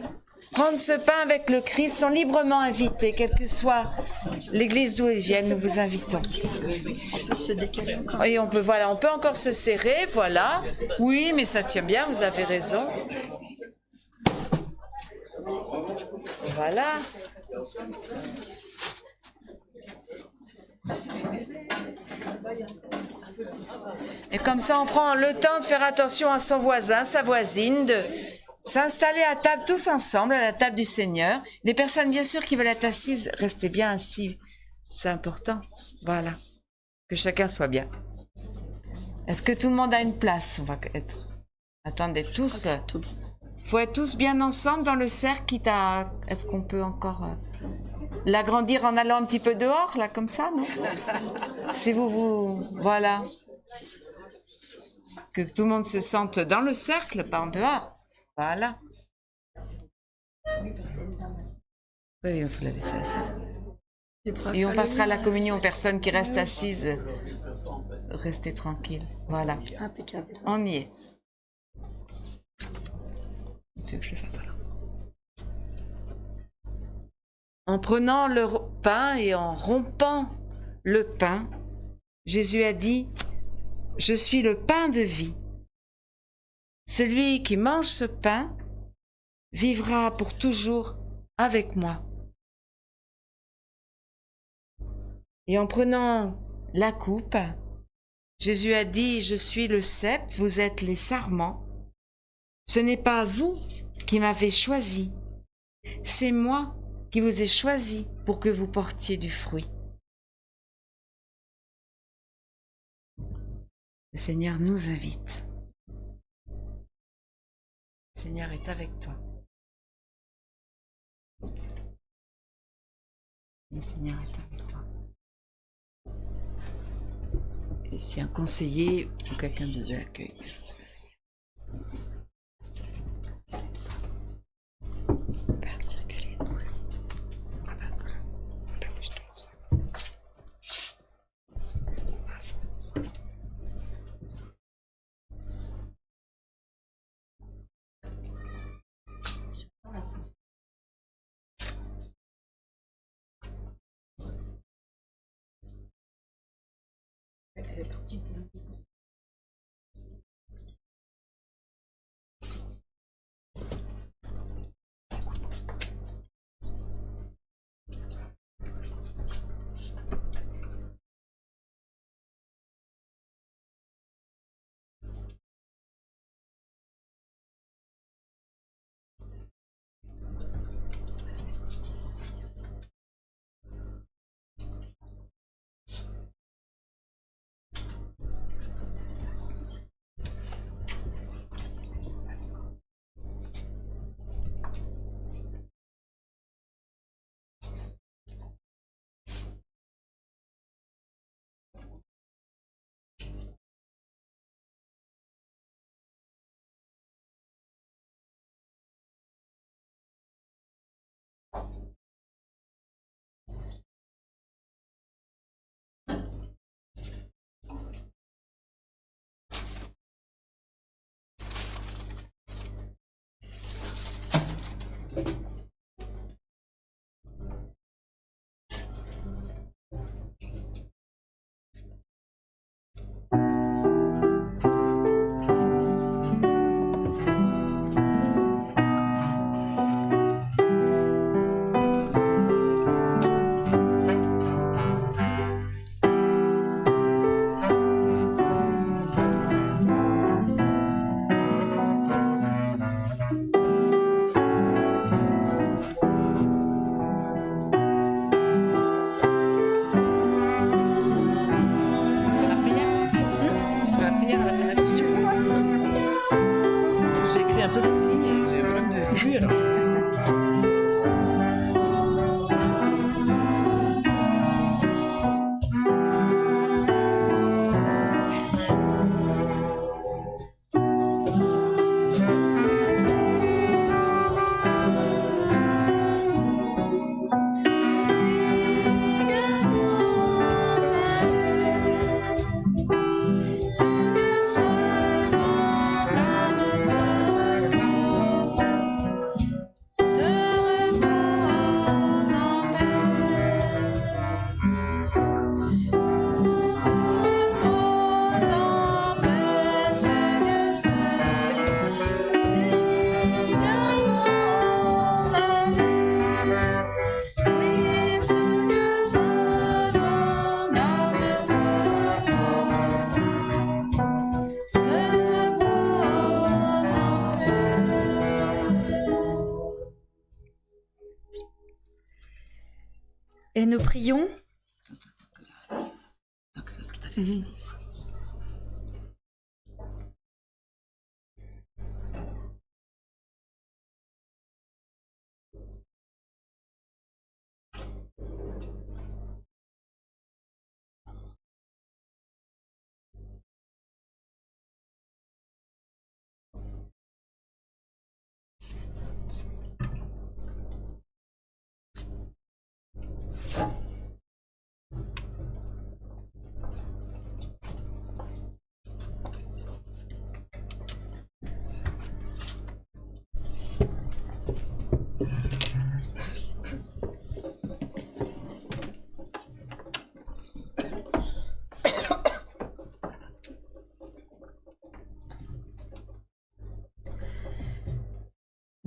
prendre ce pain avec le Christ sont librement invités, quelle que soit l'église d'où ils viennent, nous vous invitons. Et on peut encore se serrer, voilà. Oui, mais ça tient bien, vous avez raison. Voilà. Et comme ça, on prend le temps de faire attention à son voisin, sa voisine, de s'installer à table tous ensemble, à la table du Seigneur. Les personnes, bien sûr, qui veulent être assises, restez bien assis. C'est important. Voilà. Que chacun soit bien. Est-ce que tout le monde a une place? On va être... Attendez, tous... faut être tous bien ensemble dans le cercle, quitte à... Est-ce qu'on peut encore l'agrandir en allant un petit peu dehors, là, comme ça, non? Si vous... Voilà. Que tout le monde se sente dans le cercle, pas en dehors. Voilà. Oui, il faut la laisser assise. Et on passera la communion aux personnes qui restent assises. Restez tranquilles. Voilà. Impeccable. On y est. Tu veux que je fasse là? En prenant le pain et en rompant le pain, Jésus a dit « Je suis le pain de vie. Celui qui mange ce pain vivra pour toujours avec moi. » Et en prenant la coupe, Jésus a dit « Je suis le cep, vous êtes les sarments. Ce n'est pas vous qui m'avez choisi, c'est moi qui vous ai choisi pour que vous portiez du fruit. » Le Seigneur nous invite. Le Seigneur est avec toi. Le Seigneur est avec toi. Et si un conseiller ou quelqu'un de l'accueil. Et nous prions.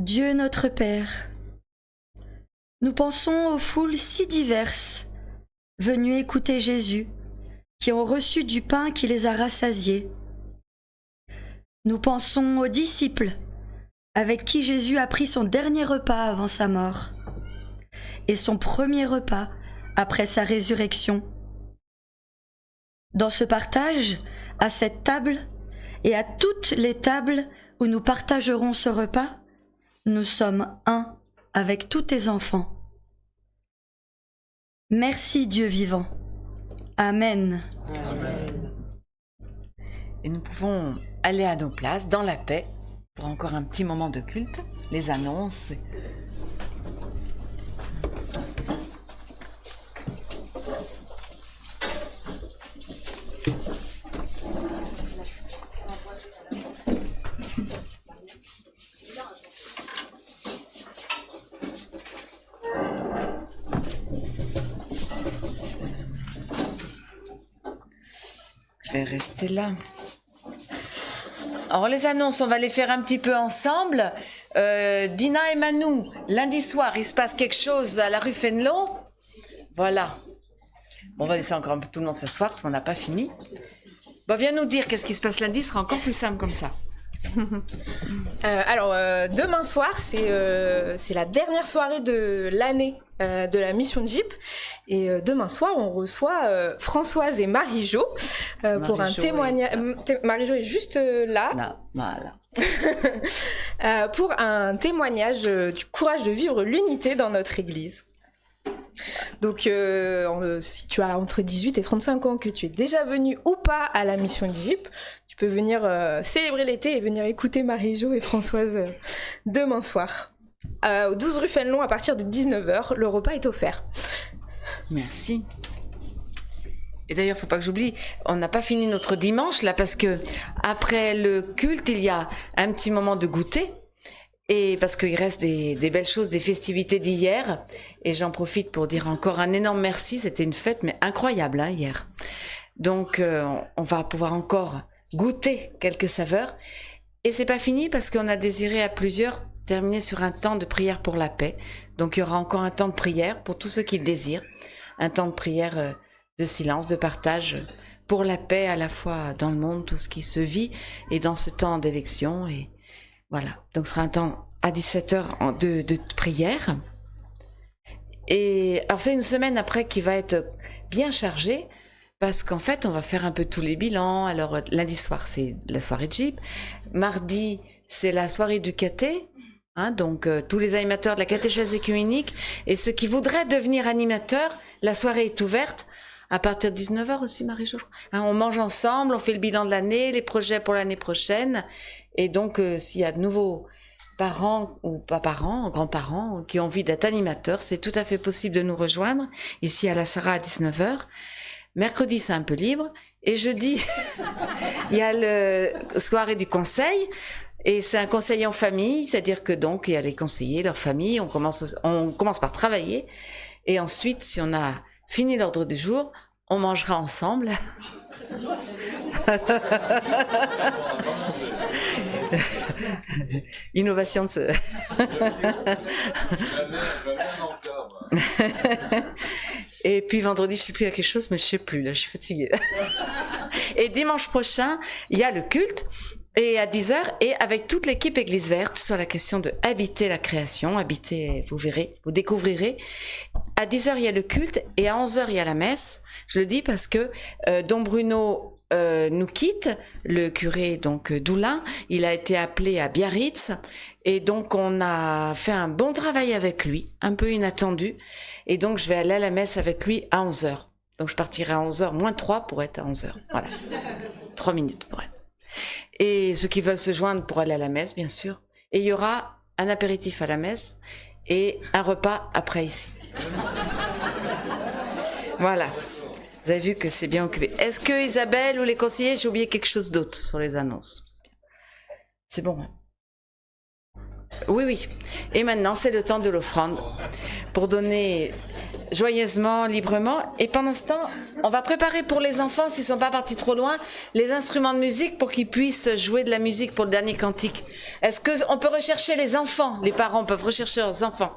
Dieu notre Père, nous pensons aux foules si diverses, venues écouter Jésus, qui ont reçu du pain qui les a rassasiés. Nous pensons aux disciples, avec qui Jésus a pris son dernier repas avant sa mort, et son premier repas après sa résurrection. Dans ce partage, à cette table, et à toutes les tables où nous partagerons ce repas, nous sommes un avec tous tes enfants. Merci Dieu vivant. Amen. Amen. Et nous pouvons aller à nos places dans la paix pour encore un petit moment de culte, les annonces. Je vais rester là. Alors les annonces, on va les faire un petit peu ensemble. Dina et Manou, lundi soir, il se passe quelque chose à la rue Fénelon. Voilà. Bon, on va laisser encore un peu tout le monde s'asseoir, on n'a pas fini. Bon, viens nous dire qu'est-ce qui se passe lundi, ce sera encore plus simple comme ça. Demain soir, c'est la dernière soirée de l'année de la mission Jeep. Et demain soir, on reçoit Françoise et Marie-Jo pour un témoignage. Marie-Jo est juste là. Non, voilà. Pour un témoignage du courage de vivre l'unité dans notre église. Donc, si tu as entre 18 et 35 ans, que tu es déjà venu ou pas à la mission Jeep, tu peux venir célébrer l'été et venir écouter Marie-Jo et Françoise demain soir. Au 12 rue Fénelon, à partir de 19h, le repas est offert. Merci. Et d'ailleurs, faut pas que j'oublie, on n'a pas fini notre dimanche là parce que après le culte, il y a un petit moment de goûter. Et parce qu'il reste des belles choses, des festivités d'hier. Et j'en profite pour dire encore un énorme merci. C'était une fête, mais incroyable, hein, hier. Donc, on va pouvoir encore goûter quelques saveurs. Et c'est pas fini parce qu'on a désiré à plusieurs terminer sur un temps de prière pour la paix. Donc, il y aura encore un temps de prière pour tous ceux qui le désirent. Un temps de prière de silence, de partage pour la paix à la fois dans le monde, tout ce qui se vit, et dans ce temps d'élection. Et voilà, donc ce sera un temps à 17h de prière. Et alors c'est une semaine après qui va être bien chargée, parce qu'en fait on va faire un peu tous les bilans. Alors lundi soir c'est la soirée de Jeep, mardi c'est la soirée du caté, hein, donc tous les animateurs de la catéchèse œcuménique et ceux qui voudraient devenir animateurs, la soirée est ouverte. À partir de 19h aussi, Marie-Jo, hein, on mange ensemble, on fait le bilan de l'année, les projets pour l'année prochaine. Et donc, s'il y a de nouveaux parents ou pas parents, grands-parents qui ont envie d'être animateurs, c'est tout à fait possible de nous rejoindre ici à la Sarah à 19h. Mercredi, c'est un peu libre. Et jeudi, il y a le soirée du conseil. Et c'est un conseil en famille, c'est-à-dire que donc, il y a les conseillers, leur famille, on commence par travailler. Et ensuite, si on a fini l'ordre du jour, on mangera ensemble. Innovation de ce... Et puis vendredi, je sais plus, il y a quelque chose, mais je sais plus, là, je suis fatiguée. Et dimanche prochain, il y a le culte. Et à 10h, et avec toute l'équipe Église Verte sur la question de habiter la création, habiter, vous verrez, vous découvrirez. À 10h, il y a le culte, et à 11h, il y a la messe. Je le dis parce que Don Bruno nous quitte, le curé donc d'Oulin, il a été appelé à Biarritz, et donc on a fait un bon travail avec lui, un peu inattendu, et donc je vais aller à la messe avec lui à 11h. Donc je partirai à 11h, moins 3 pour être à 11h, voilà. 3 minutes pour être. Et ceux qui veulent se joindre pour aller à la messe, bien sûr. Et il y aura un apéritif à la messe et un repas après ici. Voilà. Vous avez vu que c'est bien occupé. Est-ce que Isabelle ou les conseillers, j'ai oublié quelque chose d'autre sur les annonces? C'est bon, hein? Oui, oui. Et maintenant, c'est le temps de l'offrande pour donner joyeusement, librement. Et pendant ce temps, on va préparer pour les enfants, s'ils ne sont pas partis trop loin, les instruments de musique pour qu'ils puissent jouer de la musique pour le dernier cantique. Est-ce qu'on peut rechercher les enfants? Les parents peuvent rechercher leurs enfants.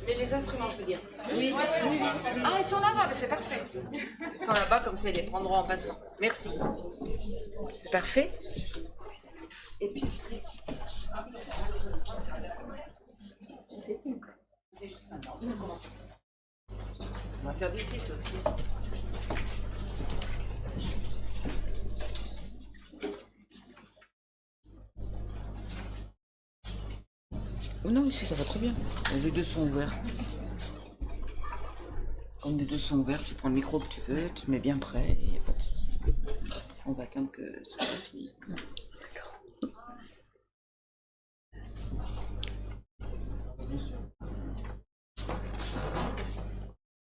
Mais les instruments, je veux dire. Oui. Ah, ils sont là-bas, c'est parfait. Ils sont là-bas, comme ça, ils les prendront en passant. Merci. C'est parfait. Et puis... On va faire du 6 aussi. Non, ici, ça va trop bien. Les deux sont ouverts. Comme les deux sont ouverts, tu prends le micro que tu veux, tu mets bien près, et il n'y a pas de souci. On va attendre que ça soit fini. D'accord.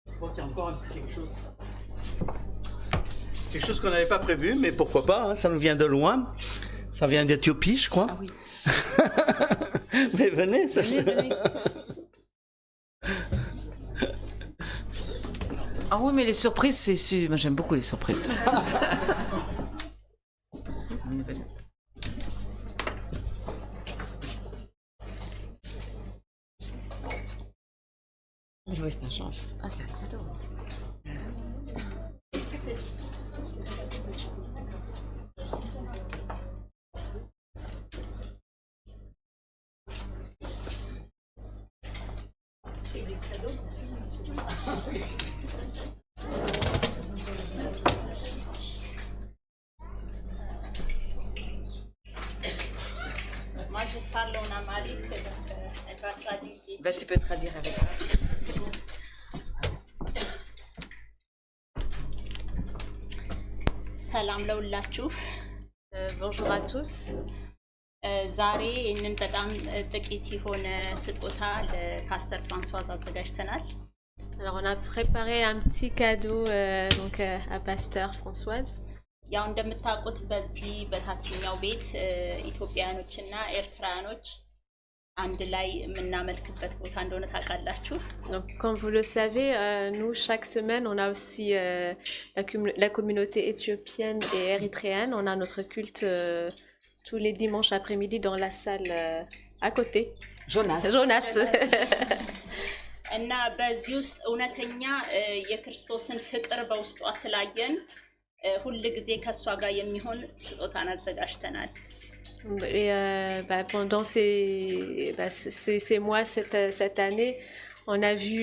Je crois qu'il y a encore quelque chose. Quelque chose qu'on n'avait pas prévu, mais pourquoi pas, hein, ça nous vient de loin. Ça vient d'Éthiopie, je crois. Ah oui. Mais venez, ça. Venez. Ah oui, mais les surprises, c'est sûr. Moi, j'aime beaucoup les surprises. Oui, c'est un chance. Ah, c'est un cadeau. Moi, je parle en amharique, donc elle va traduire. Bah, tu peux traduire avec moi. ሰላም ለሁላችሁ። Bonjour à tous. ዛሬ ይህንን በጣም ጥቂት የሆነ ስጦታ ለፓስተር ፍራንሷዝ አዘጋጅተናል። Alors on a préparé un petit cadeau donc à Pasteur Françoise. ያው እንደምታውቁት በዚህ በታችኛው ቤት ኢትዮጵያኖችና ኤርትራኖች አንድ ላይ የምናመልክበት ቦታ እንደሆነ ታውቃላችሁ። Donc comme vous le savez, nous chaque semaine on a aussi la communauté éthiopienne et érythréenne. On a notre culte tous les dimanches après-midi dans la salle à côté. Jonas. እና በዚህ ውስጥ እውነተኛ የክርስቶስን ፍቅር በውስጧ ስላየን ሁል ጊዜ ከሷ ጋር የሚሆን ስጦታን አዘጋጅተናል። Et pendant ces mois, cette année, on a vu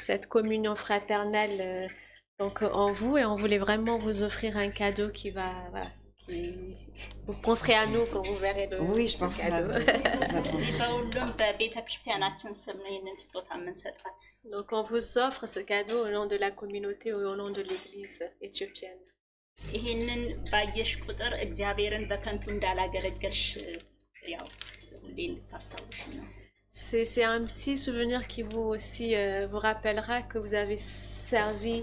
cette communion fraternelle donc, en vous et on voulait vraiment vous offrir un cadeau qui va... Voilà, vous penserez à nous quand vous verrez le oui, je pense cadeau. Donc on vous offre ce cadeau au nom de la communauté ou au nom de l'église éthiopienne. ይሄንን ባየሽ ቁጥር እግዚአብሔርን በከንቱ እንዳላገለገልሽ ያው ሁሌ እንድታስታውሽ ነው። C'est un petit souvenir qui vous aussi vous rappellera que vous avez servi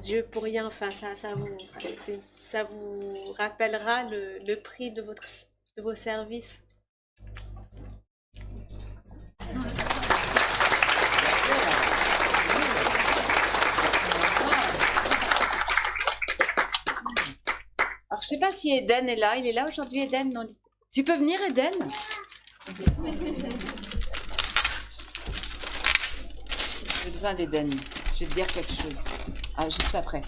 Dieu pour rien. Enfin, ça vous rappellera le prix de vos services. Alors, je sais pas si Eden est là. Il est là aujourd'hui, Eden? Non. Tu peux venir, Eden? J'ai besoin d'Eden. Je vais te dire quelque chose. Ah, juste après.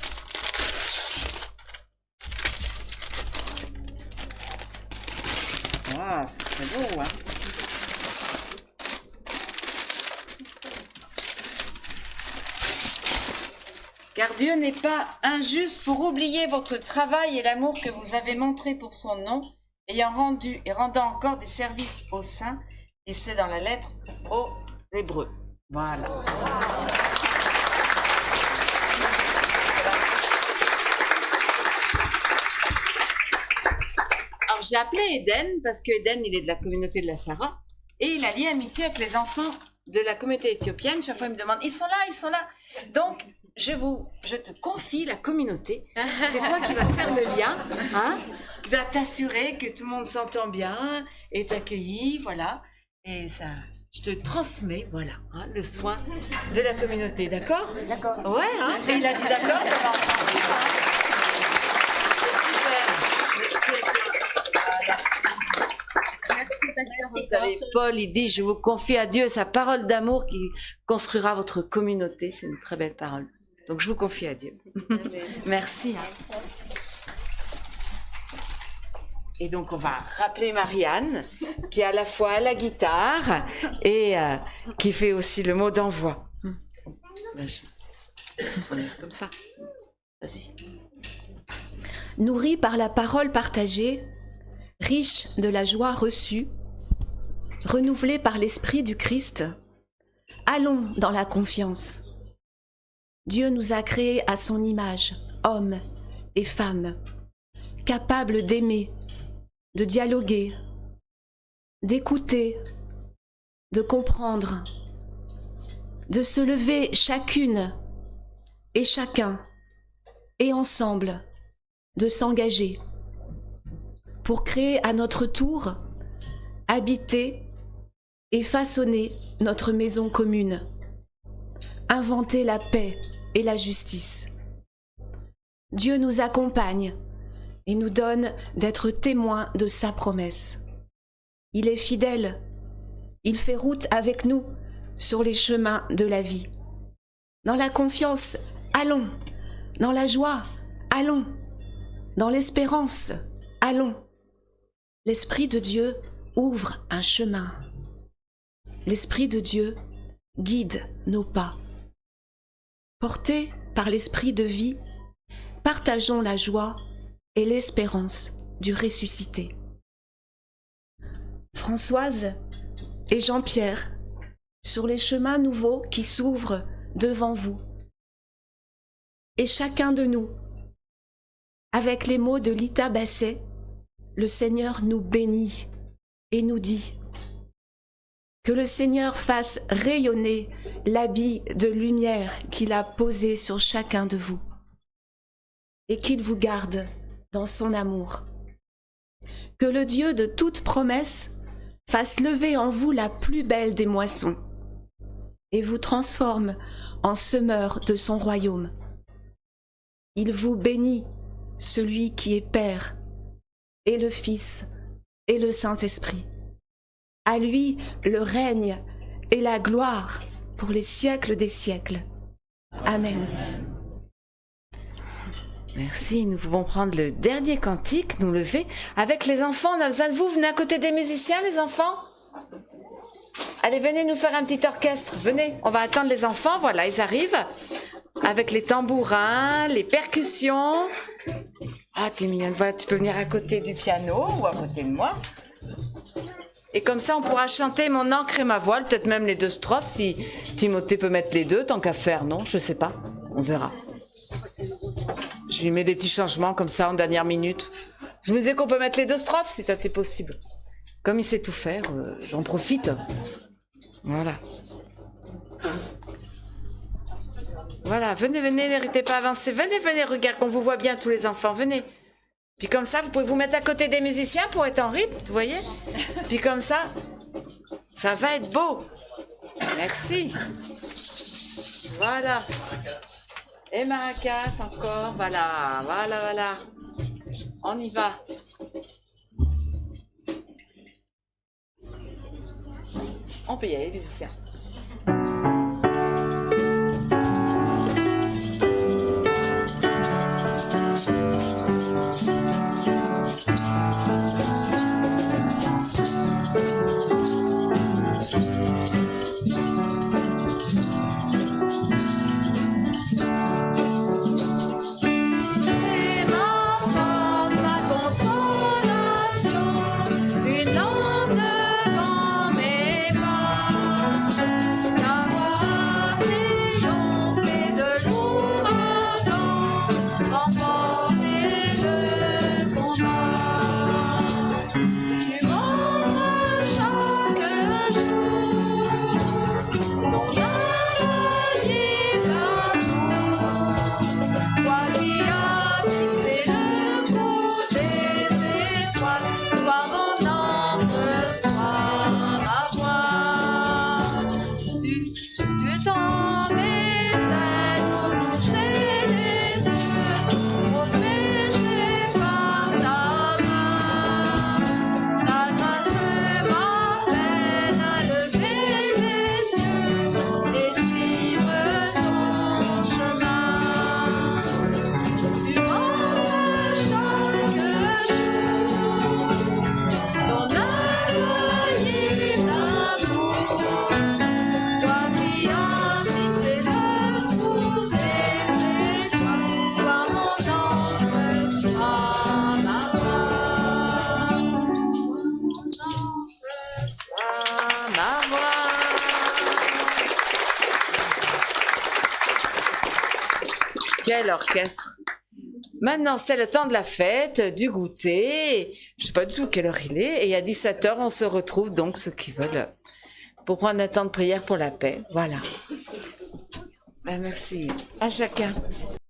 Ah, c'est très beau, hein? Car Dieu n'est pas injuste pour oublier votre travail et l'amour que vous avez montré pour son nom, rendant encore des services aux saints, et c'est dans la lettre aux Hébreux. Voilà. Alors j'ai appelé Eden parce que Eden il est de la communauté de la Sarah et il a lié amitié avec les enfants de la communauté éthiopienne. Chaque fois il me demande ils sont là. Donc je te confie la communauté. C'est toi qui vas faire le lien, hein, qui dois t'assurer que tout le monde s'entend bien, est accueilli, voilà. Et ça, je te transmets, voilà, hein, le soin de la communauté, d'accord? D'accord. Ouais, hein, et il a dit d'accord, ça va ensemble. C'est super. Merci. Vous savez, Paul, il dit, je vous confie à Dieu sa parole d'amour qui construira votre communauté. C'est une très belle parole. Donc, je vous confie à Dieu. Merci. Et donc, on va rappeler Marianne, qui est à la fois à la guitare et qui fait aussi le mot d'envoi. On est comme ça. Vas-y. Nourris par la parole partagée, riche de la joie reçue, renouvelés par l'Esprit du Christ, allons dans la confiance. Dieu nous a créés à son image, hommes et femmes, capables d'aimer, de dialoguer, d'écouter, de comprendre, de se lever chacune et chacun, et ensemble, de s'engager. pour créer à notre tour, habiter et façonner notre maison commune, inventer la paix et la justice. Dieu nous accompagne et nous donne d'être témoins de sa promesse. Il est fidèle, il fait route avec nous sur les chemins de la vie. Dans la confiance, allons. Dans la joie, allons. Dans l'espérance, allons. L'Esprit de Dieu ouvre un chemin. L'Esprit de Dieu guide nos pas. Portés par l'Esprit de vie, partageons la joie et l'espérance du ressuscité. Françoise et Jean-Pierre, sur les chemins nouveaux qui s'ouvrent devant vous. Et chacun de nous, avec les mots de Lita Basset, le Seigneur nous bénit et nous dit que le Seigneur fasse rayonner l'habit de lumière qu'il a posé sur chacun de vous et qu'il vous garde dans son amour. Que le Dieu de toute promesse fasse lever en vous la plus belle des moissons et vous transforme en semeur de son royaume. Il vous bénit, celui qui est Père, et le Fils, et le Saint-Esprit. À lui le règne et la gloire pour les siècles des siècles. Amen. Merci, nous pouvons prendre le dernier cantique, nous lever. Avec les enfants, on a besoin de vous. Venez à côté des musiciens, les enfants. Allez, venez nous faire un petit orchestre. Venez, on va attendre les enfants. Voilà, ils arrivent. Avec les tambourins, les percussions. Ah, t'es mignonne. Voilà, tu peux venir à côté du piano ou à côté de moi. Et comme ça, on pourra chanter Mon encre et ma voile, peut-être même les 2 strophes, si Timothée peut mettre les 2, tant qu'à faire, non, je sais pas. On verra. Je lui mets des petits changements comme ça en dernière minute. Je me disais qu'on peut mettre les 2 strophes si ça c'est possible. Comme il sait tout faire, j'en profite. Voilà. Voilà, venez, n'héritez pas à avancer. Venez, regarde qu'on vous voit bien tous les enfants, venez. Puis comme ça, vous pouvez vous mettre à côté des musiciens pour être en rythme, vous voyez. Puis comme ça va être beau. Merci. Voilà. Et maracas encore, voilà. On y va. On peut y aller, les musiciens. Quel orchestre! Maintenant, c'est le temps de la fête, du goûter. Je ne sais pas du tout quelle heure il est. Et à 17h, on se retrouve donc, ceux qui veulent, pour prendre un temps de prière pour la paix. Voilà. Ben, merci à chacun.